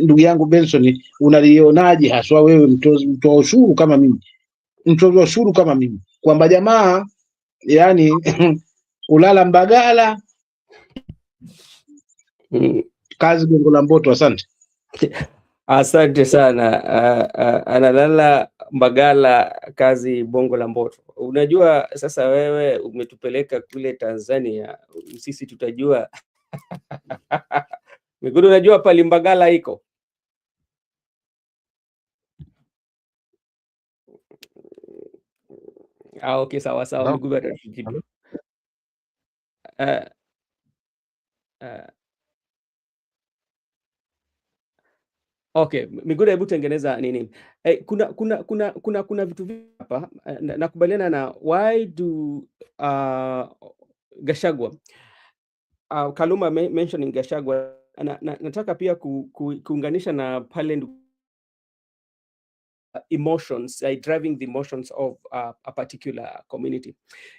Speaker 3: ndugu yangu Benson, unalionaje haswa wewe mtoa ushuru kama mimi, mtoa ushuru kama mimi, kwamba jamaa yani ulala Mbagala kazi Gongo la Mboto. Asante.
Speaker 1: Asante sana. Analala Mbagala kazi Bongo la Mboto. Unajua sasa wewe umetupeleka kule Tanzania, sisi tutajua Migudu, unajua pali Mbagala iko? Okay, sawa sawa Migudu atakujibu. Okay, Migudu, hebu tengeneza nini? Kuna vitu hapa nakubaliana na why do Gachagua Kaluma mentioning Gachagua, nataka pia kuunganisha na pale emotions, driving the emotions of a particular community,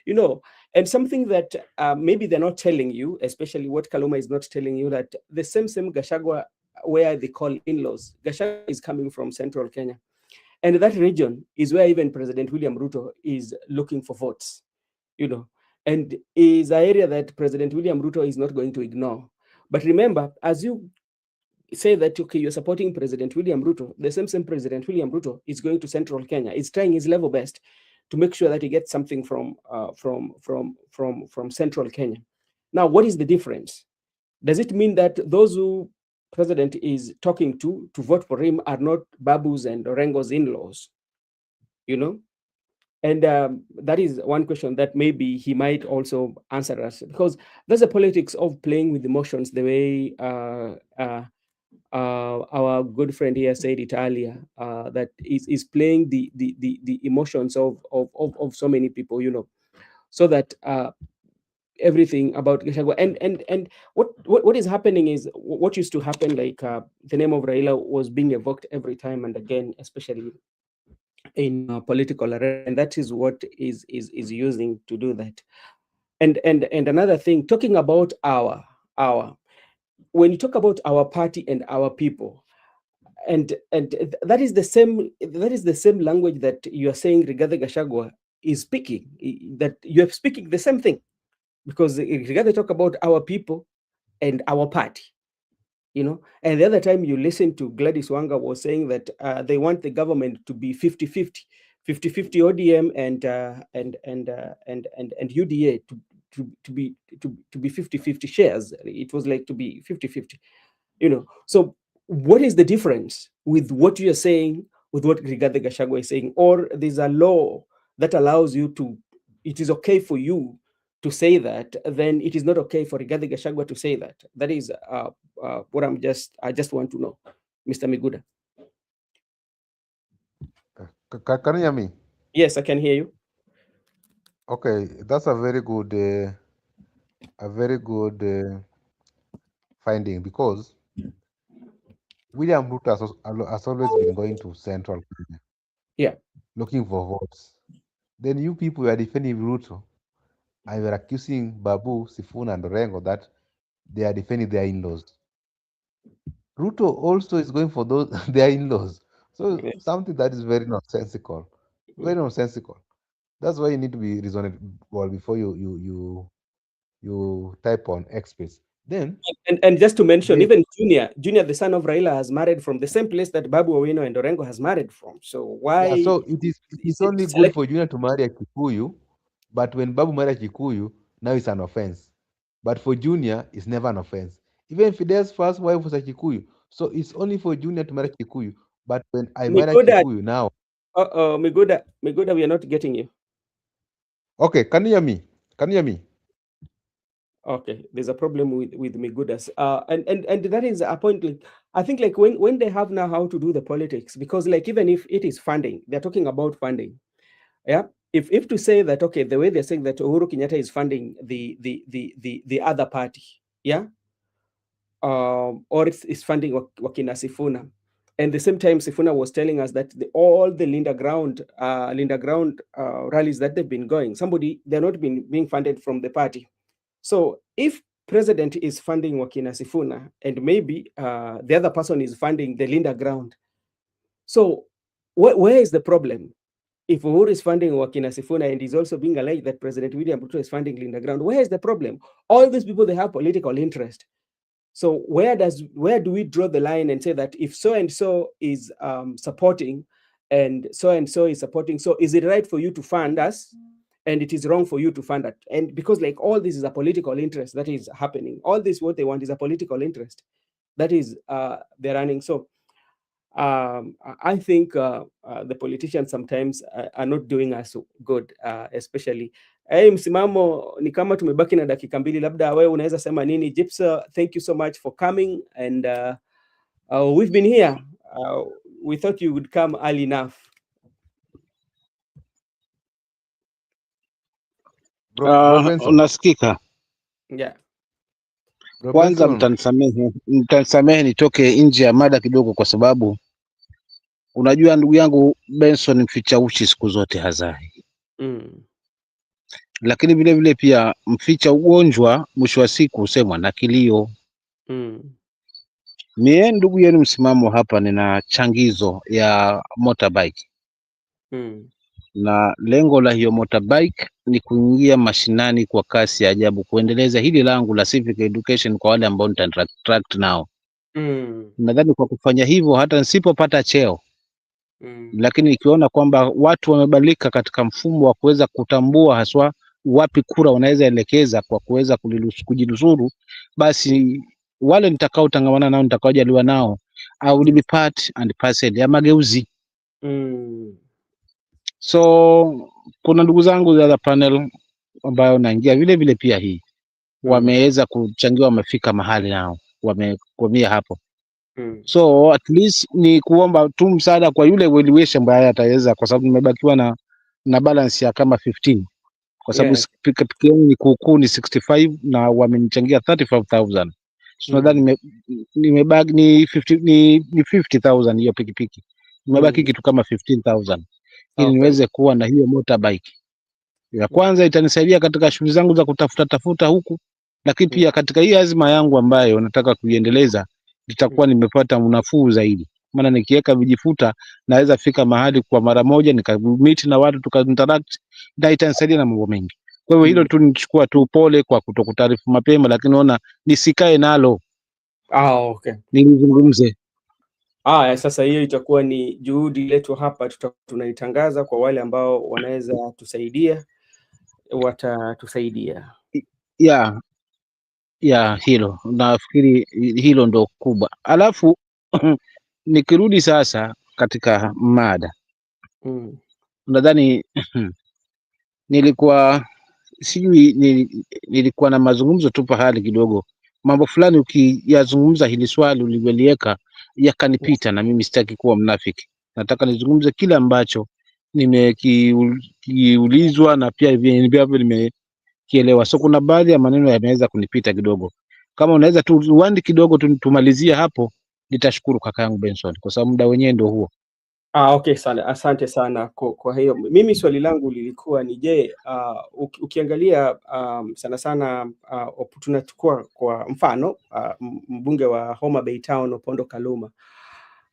Speaker 1: you know, and something that maybe they're not telling you, especially what Kaluma is not telling you, that the same Gachagua where they call in-laws, Gachagua is coming from central Kenya, and that region is where even President William Ruto is looking for votes, you know, and is an area that President William Ruto is not going to ignore. But remember, as you say that, okay, you're supporting President William Ruto, the same President William Ruto is going to central Kenya, is trying his level best to make sure that he gets something from central Kenya. Now, what is the difference? Does it mean that those who President is talking to vote for him are not Babu's and Orengo's in-laws? You know, and that is one question that maybe he might also answer us, because there's a politics of playing with emotions, the way our good friend here said it earlier, that is playing the emotions of so many people, you know, so that everything about Gachagua and what is happening is what used to happen, like the name of Raila was being evoked every time and again, especially in political arena, and that is what is using to do that. And another thing, talking about our when you talk about our party and our people, and that is the same language that you are saying Rigathi Gachagua is speaking, that you are speaking the same thing, because Rigathi talk about our people and our party, you know. And the other time you listen to Gladys Wanga was saying that they want the government to be 50-50 ODM and UDA to be 50-50 shares. It was like to be 50-50, you know. So what is the difference with what you are saying with what Rigathi Gachagua is saying? Or there's a law that allows you to, it is okay for you to say that, then it is not okay for Rigathi Gachagua to say that. That is what I just want to know, Mr. Miguda.
Speaker 2: Can you hear me?
Speaker 1: Yes, I can hear you.
Speaker 2: Okay, that's a very good finding, because William Ruto has always been going to central Kenya,
Speaker 1: yeah,
Speaker 2: looking for votes. Then you people are defending Ruto, and you are accusing Babu, Sifuna, and Orengo that they are defending their in-laws. Ruto also is going for those their in-laws. So
Speaker 1: yeah.
Speaker 2: something that is very nonsensical. Very nonsensical. That's why you need to be reasonable before you type on experts. Then
Speaker 1: and just to mention, even Junior, the son of Raila, has married from the same place that Babu Owino and Orengo has married from. So why?
Speaker 2: Yeah, so it is only good for Junior to marry a Kikuyu, but when Babu married a Kikuyu, now it's an offense. But for Junior, it's never an offense. Even Fidel's first wife was a Kikuyu. So it's only for Junior to marry Kikuyu. But when I marry
Speaker 1: Miguda,
Speaker 2: Kikuyu now.
Speaker 1: Miguda, we are not getting you.
Speaker 2: Okay, can you hear me? Can you hear me?
Speaker 1: Okay, there's a problem with Migudas. And that is a point. Like, I think like when they have now how to do the politics, because like even if it is funding, they're talking about funding. Yeah. If to say that, okay, the way they're saying that Uhuru Kenyatta is funding the other party, yeah, or it's funding Wakina Sifuna. And the same time, Sifuna was telling us that all the Linda Ground rallies that they've been going, they're not being funded from the party. So if president is funding Wakina Sifuna and maybe the other person is funding the Linda Ground, so where is the problem? If Uhuru is funding Wakina Sifuna and is also being alleged that President William Ruto is funding Linda Ground, where is the problem? All these people, they have political interest. So where do we draw the line and say that if so and so is supporting and so is supporting, so is it right for you to fund us and it is wrong for you to fund that? And because like all this is a political interest that is happening. All this, what they want is a political interest that is they're running. So I think the politicians sometimes are not doing us good, especially msimamo ni kama tumebaki na dakika mbili, labda wewe unaweza sema nini? Gypsy, thank you so much for coming, and we've been here. We thought you would come early enough.
Speaker 2: Bro Benson.
Speaker 3: Unasikika?
Speaker 1: Yeah.
Speaker 2: Bro
Speaker 3: Kwanza
Speaker 2: Benson.
Speaker 3: mtanisamehe nitoke nje ya mada kidogo, kwa sababu unajua ndugu yangu Benson, mficha uchi siku zote hazai. Lakini vile vile pia mficha ugonjwa mwisho wa siku husemwa na kilio. Mie ndugu yenu msimamo hapa, nina changizo ya motorbike. Na lengo la hiyo motorbike ni kuingia mashinani kwa kasi ya ajabu, kuendeleza hili langu la civic education kwa wale ambao nitatract nao. Nadhani kwa kufanya hivyo hata nisipopata cheo, lakini ikiona kwamba watu wamebadilika katika mfumo wa kuweza kutambua haswa wapi kura wanaweza elekeza kwa kuweza kujinusuru, basi wale nitakao tangamana nao, nitakaojaliwa nao, I will be part and parcel ya mageuzi. So kuna ndugu zangu za panel ambayo naingia vile vile pia hii wameweza kuchangiwa, wamefika mahali nao wamekomia hapo. So at least ni kuomba tu msaada kwa yule weliwesha ambaye ataweza, kwa sababu nimebakiwa na balance ya kama 15, kwa sababu pikipiki yangu ni kuukuu ni 65 na wamenichangia 35,000. So nadhani nimebaki ni 50,000 hiyo pikipiki. Nimebaki kitu kama 15,000 ili niweze kuwa na hiyo motorbike. Ya kwanza itanisaidia katika shughuli zangu za tafuta huku, lakini pia katika hii azma yangu ambayo nataka kuiendeleza nitakuwa nimepata unafuu zaidi. Maana nikiweka vijifuta naweza fika mahali kwa mara moja nikameet na watu tukainteract, na itanisaidia na mambo mengi. Kwa hivyo hilo tu nichukua tu pole kwa kutokutaarifu mapema, lakini naona nisikae nalo.
Speaker 1: Okay.
Speaker 3: Nilizungumze.
Speaker 1: Sasa hiyo itakuwa ni juhudi letu hapa, tunaitangaza kwa wale ambao wanaweza tusaidia, watatusaidia.
Speaker 3: Hilo nafikiri hilo ndo kubwa. Alafu nikirudi sasa katika mada, nadhani nilikuwa na mazungumzo tu pahali kidogo, mambo fulani ukiyazungumza, hili swali ulivyoliweka yakanipita, na mimi sitaki kuwa mnafiki. Nataka nizungumze kile ambacho nimekiulizwa na pia ambavyo nimekielewa. So kuna baadhi ya maneno yameweza kunipita kidogo. Kama unaweza tu uandi kidogo tumalizie hapo, nitashukuru kaka yangu Benson, kwa sababu muda wenyewe ndio huo.
Speaker 1: Okay sana, asante sana. Kwa hiyo mimi swali langu lilikuwa ni je, ukiangalia sana sana tunachukua kwa mfano mbunge wa Homa Bay Town Opondo Kaluma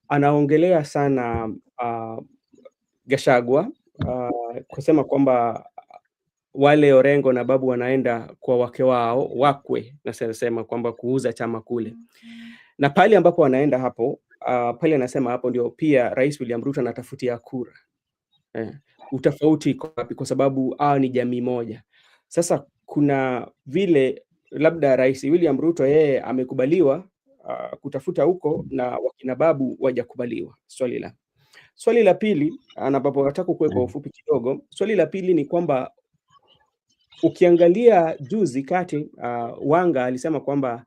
Speaker 1: anaongelea sana Gachagua kusema kwamba wale Orengo na Babu wanaenda kwa wake wao wakwe, na sema kwamba kuuza chama kule, na pale ambapo wanaenda hapo pale anasema hapo ndio pia Rais William Ruto anatafutia kura. Utofauti iko wapi? Kwa sababu ni jamii moja. Sasa kuna vile labda Rais William Ruto yeye amekubaliwa kutafuta huko na wakina babu wajakubaliwa. Swali la pili, ambapo nataka kuwe kwa ufupi kidogo. Swali la pili ni kwamba ukiangalia juzi kati, Wanga alisema kwamba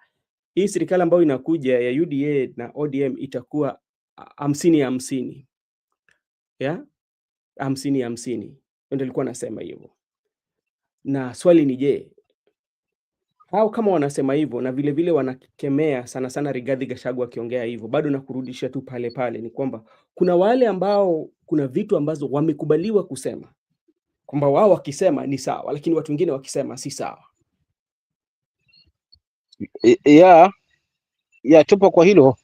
Speaker 1: hii serikali ambayo inakuja ya UDA na ODM itakuwa 50-50. Ya? 50-50. Ndio alikuwa anasema hivyo. Na swali ni je, hao kama wanasema hivyo na vile vile wanakemea sana sana Rigathi Gachagua akiongea hivyo, bado na kurudisha tu pale pale ni kwamba kuna wale ambao kuna vitu ambazo wamekubaliwa kusema kwamba wao wakisema ni sawa, lakini watu wengine wakisema si sawa.
Speaker 3: Tupo kwa hilo,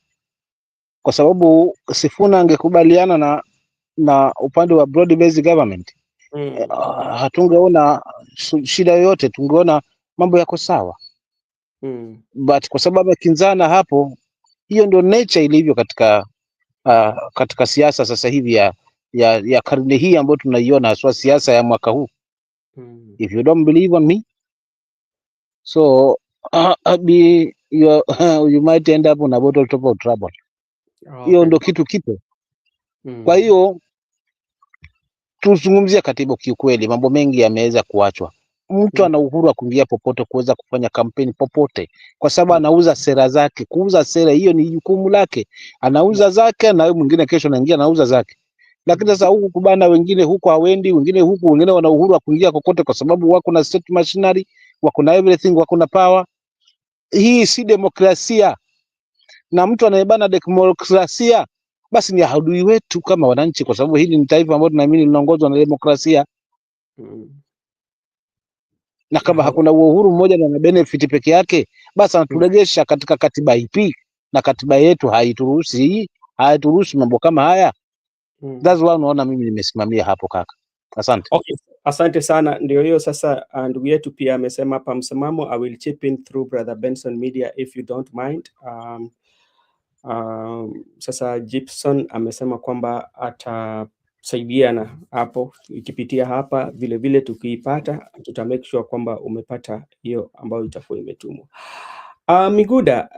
Speaker 3: kwa sababu Sifuna angekubaliana na upande wa broad based government, hatungeona shida yoyote, tungeona mambo yako sawa. But kwa sababu kinzana hapo, hiyo ndio nature ilivyo katika siasa sasa hivi ya karne hii ambayo tunaiona, haswa siasa ya mwaka huu. If you don't believe on me, so you might end up on a bottle top of trouble. Hiyo ndo kitu kipo. Kwa hiyo tuzungumzia katiba. Kiukweli mambo mengi yameweza kuachwa. Mtu ana uhuru wa kuingia popote kuweza kufanya kampeni popote, kwa sababu anauza sera zake. Kuuza sera hiyo ni jukumu lake, anauza zake, na mwingine kesho anaingia anauza zake. Lakini sasa huku kubana, wengine huku hawendi, wengine huku, wengine wana uhuru wa kuingia kokote kwa sababu wako na state machinery, wako na everything, wako na power. Hii si demokrasia, na mtu anayebana demokrasia basi ni adui wetu kama wananchi, kwa sababu hili ni taifa ambalo tunaamini linaongozwa na demokrasia. Na kama hakuna uhuru mmoja na benefit peke yake, basi anaturegesha katika katiba ipi? Na katiba yetu haituruhusu mambo kama haya. That's why unaona mimi nimesimamia hapo kaka. Asante.
Speaker 1: Okay, asante sana. Ndio hiyo sasa, ndugu yetu pia amesema hapa msimamo. I will chip in through Brother Benson Media if you don't mind. Sasa Gibson amesema kwamba atasaidiana hapo ikipitia hapa, vile vile tukiipata tuta make sure kwamba umepata hiyo ambayo itakuwa imetumwa. Miguda,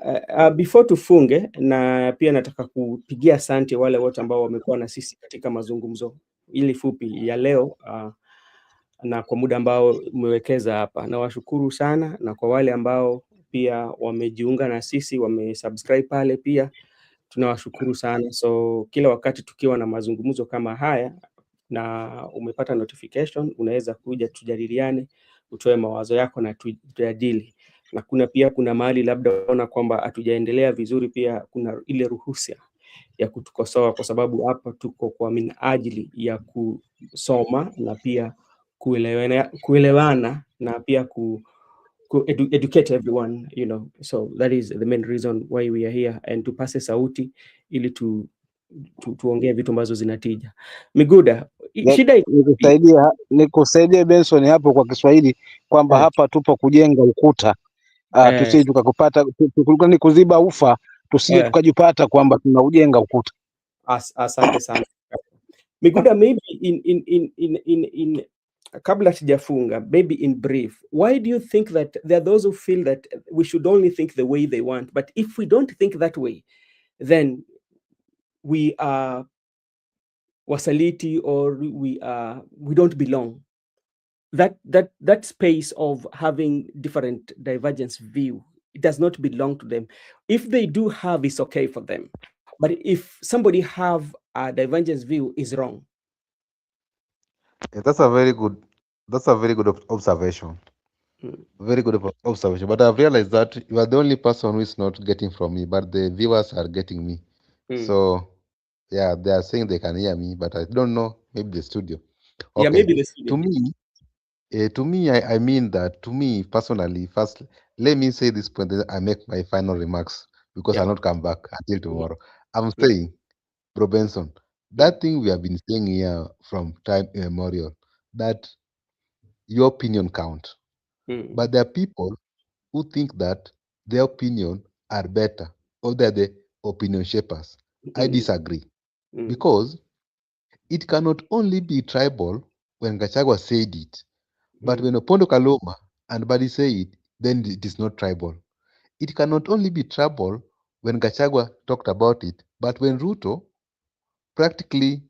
Speaker 1: before tufunge, na pia nataka kupigia asante wale wote ambao wamekuwa na sisi katika mazungumzo ili fupi ya leo, na kwa muda ambao umewekeza hapa, na washukuru sana. Na kwa wale ambao pia wamejiunga na sisi, wamesubscribe pale pia, tunawashukuru sana. So kila wakati tukiwa na mazungumzo kama haya na umepata notification, unaweza kuja tujadiliane, utoe mawazo yako na tujadili. Na kuna mahali labda unaona kwamba hatujaendelea vizuri, pia kuna ile ruhusa ya kutukosoa, kwa sababu hapa tuko kwa minajili ya kusoma na pia kuelewana na pia educate everyone, you know. So that is the main reason why we are here, and tupase sauti ili tuongee vitu ambazo zinatija. Miguda, shida
Speaker 3: nikusaidie Benson hapo kwa Kiswahili kwamba hapa tupo kujenga ukuta, tusije tukakupata ni kuziba ufa, tusije tukajipata kwamba tunaujenga ukuta.
Speaker 1: Asante sana Miguda. Maybe in kabla sijafunga, maybe in brief, why do you think that there are those who feel that we should only think the way they want, but if we don't think that way, then we are wasaliti, or we don't belong? That space of having different divergence view, it does not belong to them. If they do have, it's okay for them, but if somebody have a divergence view, is wrong.
Speaker 2: That's a very good observation. Very good observation. But I've realized that you are the only person who is not getting from me, but the viewers are getting me. So yeah, they are saying they can hear me, but I don't know, maybe the studio. Okay.
Speaker 1: Yeah, maybe the studio.
Speaker 2: To me, I mean that, to me personally, first, let me say this point, then I make my final remarks, because I'll not come back until tomorrow. I'm saying, Bro Benson, that thing we have been saying here from time immemorial, that your opinion count. But there are people who think that their opinion are better, or they're the opinion shapers. I disagree. Because it cannot only be tribal when Gachagua said it, but when Opondo Kaloma and Badi say it, then it is not tribal. It cannot only be tribal when Gachagua talked about it, but when Ruto practically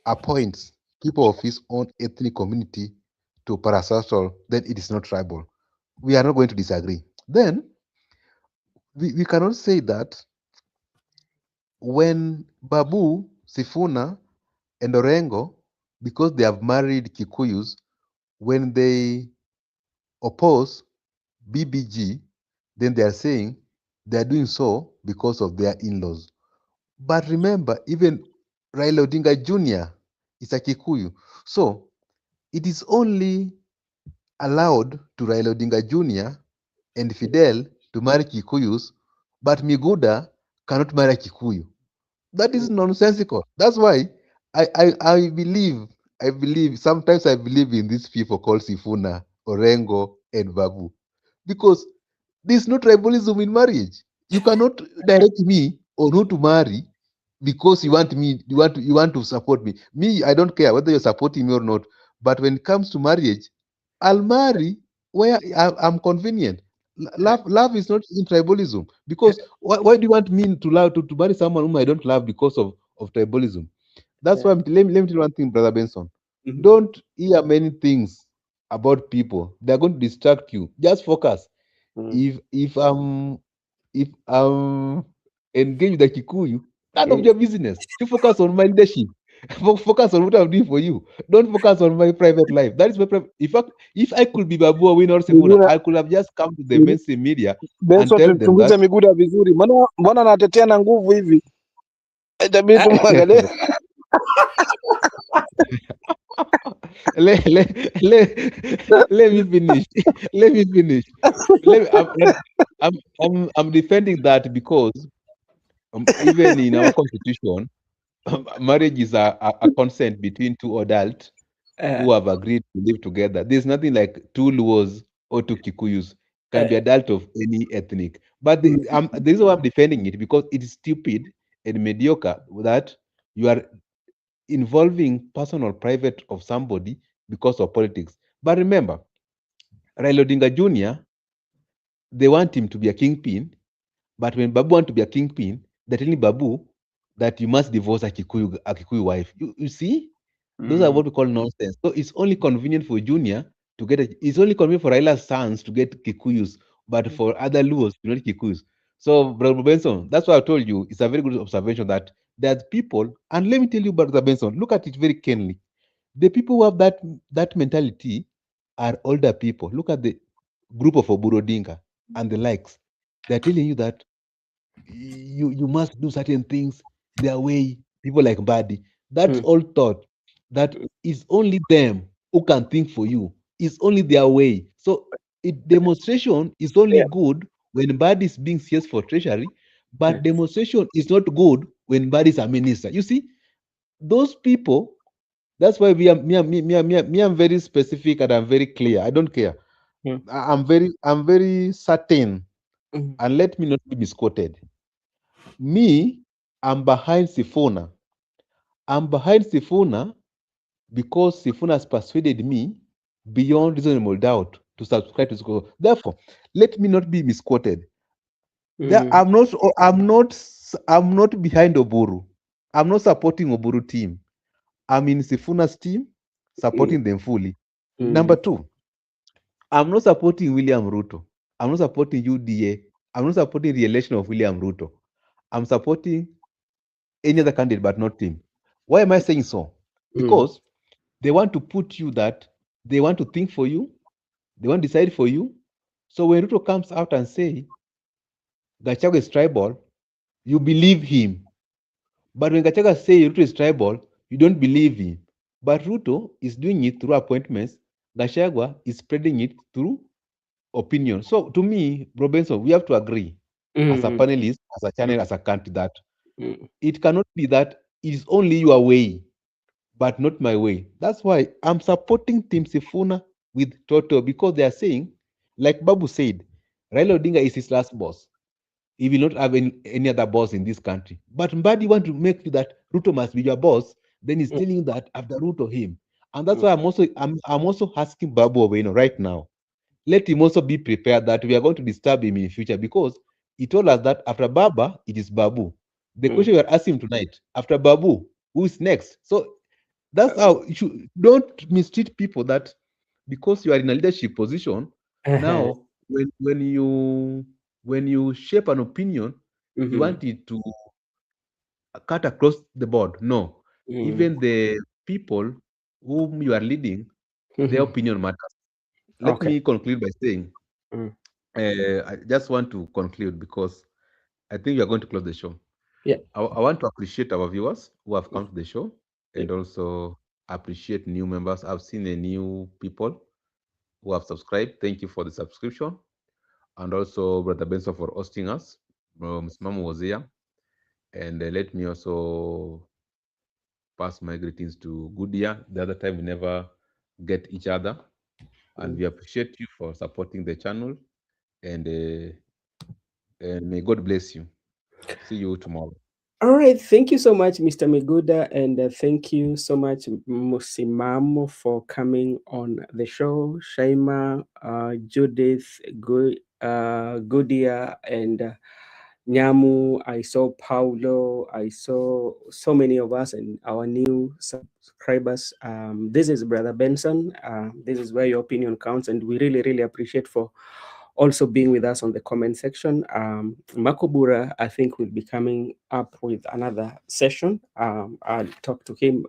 Speaker 2: appoints people of his own ethnic community to parasocial, then it is not tribal. We are not going to disagree. Then we cannot say that when Babu, Sifuna, and Orengo, because they have married Kikuyus, when they oppose BBG, then they are saying they are doing so because of their in-laws. But remember, even Raila Odinga Jr. is a Kikuyu. So it is only allowed to Raila Odinga Jr. and Fidel to marry Kikuyus, but Miguda cannot marry a Kikuyu. That is nonsensical. That's why I believe sometimes I believe in these people called Sifuna, Orengo, and Babu. Because there's no tribalism in marriage. You cannot direct me on who to marry because you want to support me. Me, I don't care whether you're supporting me or not. But when it comes to marriage, I'll marry where I'm convenient. Love is not in tribalism. Because why do you want me to love to marry someone whom I don't love because of tribalism? That's
Speaker 1: Yeah.
Speaker 2: why let me tell you one thing, Brother Benson.
Speaker 1: Mhm.
Speaker 2: Don't hear many things about people. They're going to distract you. Just focus.
Speaker 1: Mm.
Speaker 2: If I'm engaged with the Kikuyu, none of
Speaker 1: Mm.
Speaker 2: your business. You focus on my leadership. Focus on what I'm doing for you. Don't focus on my private life. That is my private. If I could be Babu Owino or Sifuna,
Speaker 4: Miguna,
Speaker 2: I could have just come to the mainstream media and
Speaker 4: Benson,
Speaker 2: tell them
Speaker 4: tumchunguze
Speaker 2: that
Speaker 4: Miguda vizuri, mbona anatetea na nguvu hivi? Itabidi
Speaker 1: Ah,
Speaker 4: tumwangalie.
Speaker 2: let, let, let me finish. Let me finish. Let me, I'm defending that because even in our constitution, marriage is a consent between two adults
Speaker 1: ah,
Speaker 2: who have agreed to live together. There's nothing like two Luos or two Kikuyus. Can
Speaker 1: ah,
Speaker 2: be adult of any ethnic. But
Speaker 1: mm,
Speaker 2: the reason why I'm defending it because it is stupid and mediocre that you are involving personal private of somebody because of politics. But remember, Raila Odinga Jr., they want him to be a kingpin, but when Babu want to be a kingpin, they're telling Babu that you must divorce a Kikuyu wife. You see? Those are
Speaker 1: mm,
Speaker 2: what we call nonsense. So it's only convenient for Junior to get it's only convenient for Raila's sons to get Kikuyus, but
Speaker 1: mm,
Speaker 2: for other Luos, not Kikuyus. So, Brother Benson, that's why I told you it's a very good observation that there's people, and let me tell you, Brother Benson, look at it very keenly. The people who have that mentality are older people. Look at the group of Oburu Dinka and the likes. They're telling you that you must do certain things their way. People like Badi, that's
Speaker 1: mm,
Speaker 2: all thought that it's only them who can think for you. It's only their way. So demonstration is only
Speaker 1: yeah.
Speaker 2: good when Badi is being CS for treasury,
Speaker 1: Yeah.
Speaker 2: but demonstration is not good when Badi is a minister. You see, those people. That's why I'm very specific and I'm very clear. I don't care.
Speaker 1: Mm,
Speaker 2: I'm very certain,
Speaker 1: mm,
Speaker 2: and let me not be misquoted. Me, I'm behind Sifuna. I'm behind Sifuna because Sifuna has persuaded me beyond reasonable doubt to subscribe to school. Therefore, let me not be misquoted.
Speaker 1: mm,
Speaker 2: I'm not behind Oburu. I'm not supporting Oburu team. I'm in Sifuna's team,
Speaker 1: mm,
Speaker 2: supporting them fully. Number
Speaker 1: mm,
Speaker 2: two, I'm not supporting William Ruto. I'm not supporting UDA. I'm not supporting the election of William Ruto. I'm supporting any other candidate but not him. Why am I saying so?
Speaker 1: mm,
Speaker 2: Because they want to put you that they want to think for you, they want to decide for you. So when Ruto comes out and say Gachagua is tribal, you believe him. But when Gachagua say Ruto is tribal, you don't believe him. But Ruto is doing it through appointments. Gachagua is spreading it through opinion. So to me, Robinson, we have to agree as a
Speaker 1: mm,
Speaker 2: panelist, as a channel, as a country that
Speaker 1: mm,
Speaker 2: it cannot be that it is only your way, but not my way. That's why I'm supporting Team Sifuna with Toto because they are saying, like Babu said, Raila Odinga is his last boss. He will not have any other boss in this country. But Mbadi want to make you that Ruto must be your boss, then he's
Speaker 1: mm,
Speaker 2: telling you that after Ruto him. And that's
Speaker 1: mm,
Speaker 2: why I'm also asking Babu Owino right now. let him also be prepared that we are going to disturb him in future, because he told us that after Baba, it is Babu. The
Speaker 1: Mm.
Speaker 2: question we are asking him tonight, after Babu, who is next? So that's
Speaker 1: Uh,
Speaker 2: how you should, don't mistreat people that because you are in a leadership position.
Speaker 1: uh-huh.
Speaker 2: Now, when you shape an opinion, you
Speaker 1: Mm-hmm.
Speaker 2: want it to cut across the board. No,
Speaker 1: Mm.
Speaker 2: even the people whom you are leading, their
Speaker 1: Mm-hmm.
Speaker 2: opinion matters. Let
Speaker 1: Okay.
Speaker 2: me conclude by saying,
Speaker 1: Mm.
Speaker 2: I just want to conclude because I think we are going to close the show.
Speaker 1: Yeah.
Speaker 2: I want to appreciate our viewers who have
Speaker 1: Mm.
Speaker 2: come to the show,
Speaker 1: Yeah.
Speaker 2: and also appreciate new members. I've seen a new people who have subscribed. Thank you for the subscription. And also Brother Benson for hosting us. Ms. Mama was here. And let me also pass my greetings to Goodia. The other time we never get each other. And
Speaker 1: Mm.
Speaker 2: we appreciate you for supporting the channel. And may God bless you. See you tomorrow.
Speaker 1: All right. Thank you so much, Mr. Miguda, and thank you so much, Musimamo, for coming on the show. Shaima, Judith, Gudia, and Nyamu. I saw Paulo. I saw so many of us and our new subscribers. This is Brother Benson. This is where your opinion counts, and we really, really appreciate for also being with us on the comment section. Makobura, I think, will be coming up with another session. I'll talk to him.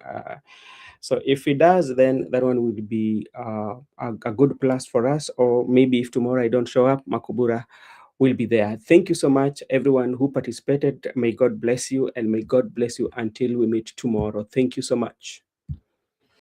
Speaker 1: So if he does, then that one will be a good plus for us. Or maybe if tomorrow I don't show up, Makobura will be there. Thank you so much, everyone who participated. May God bless you, and may God bless you until we meet tomorrow. Thank you so much.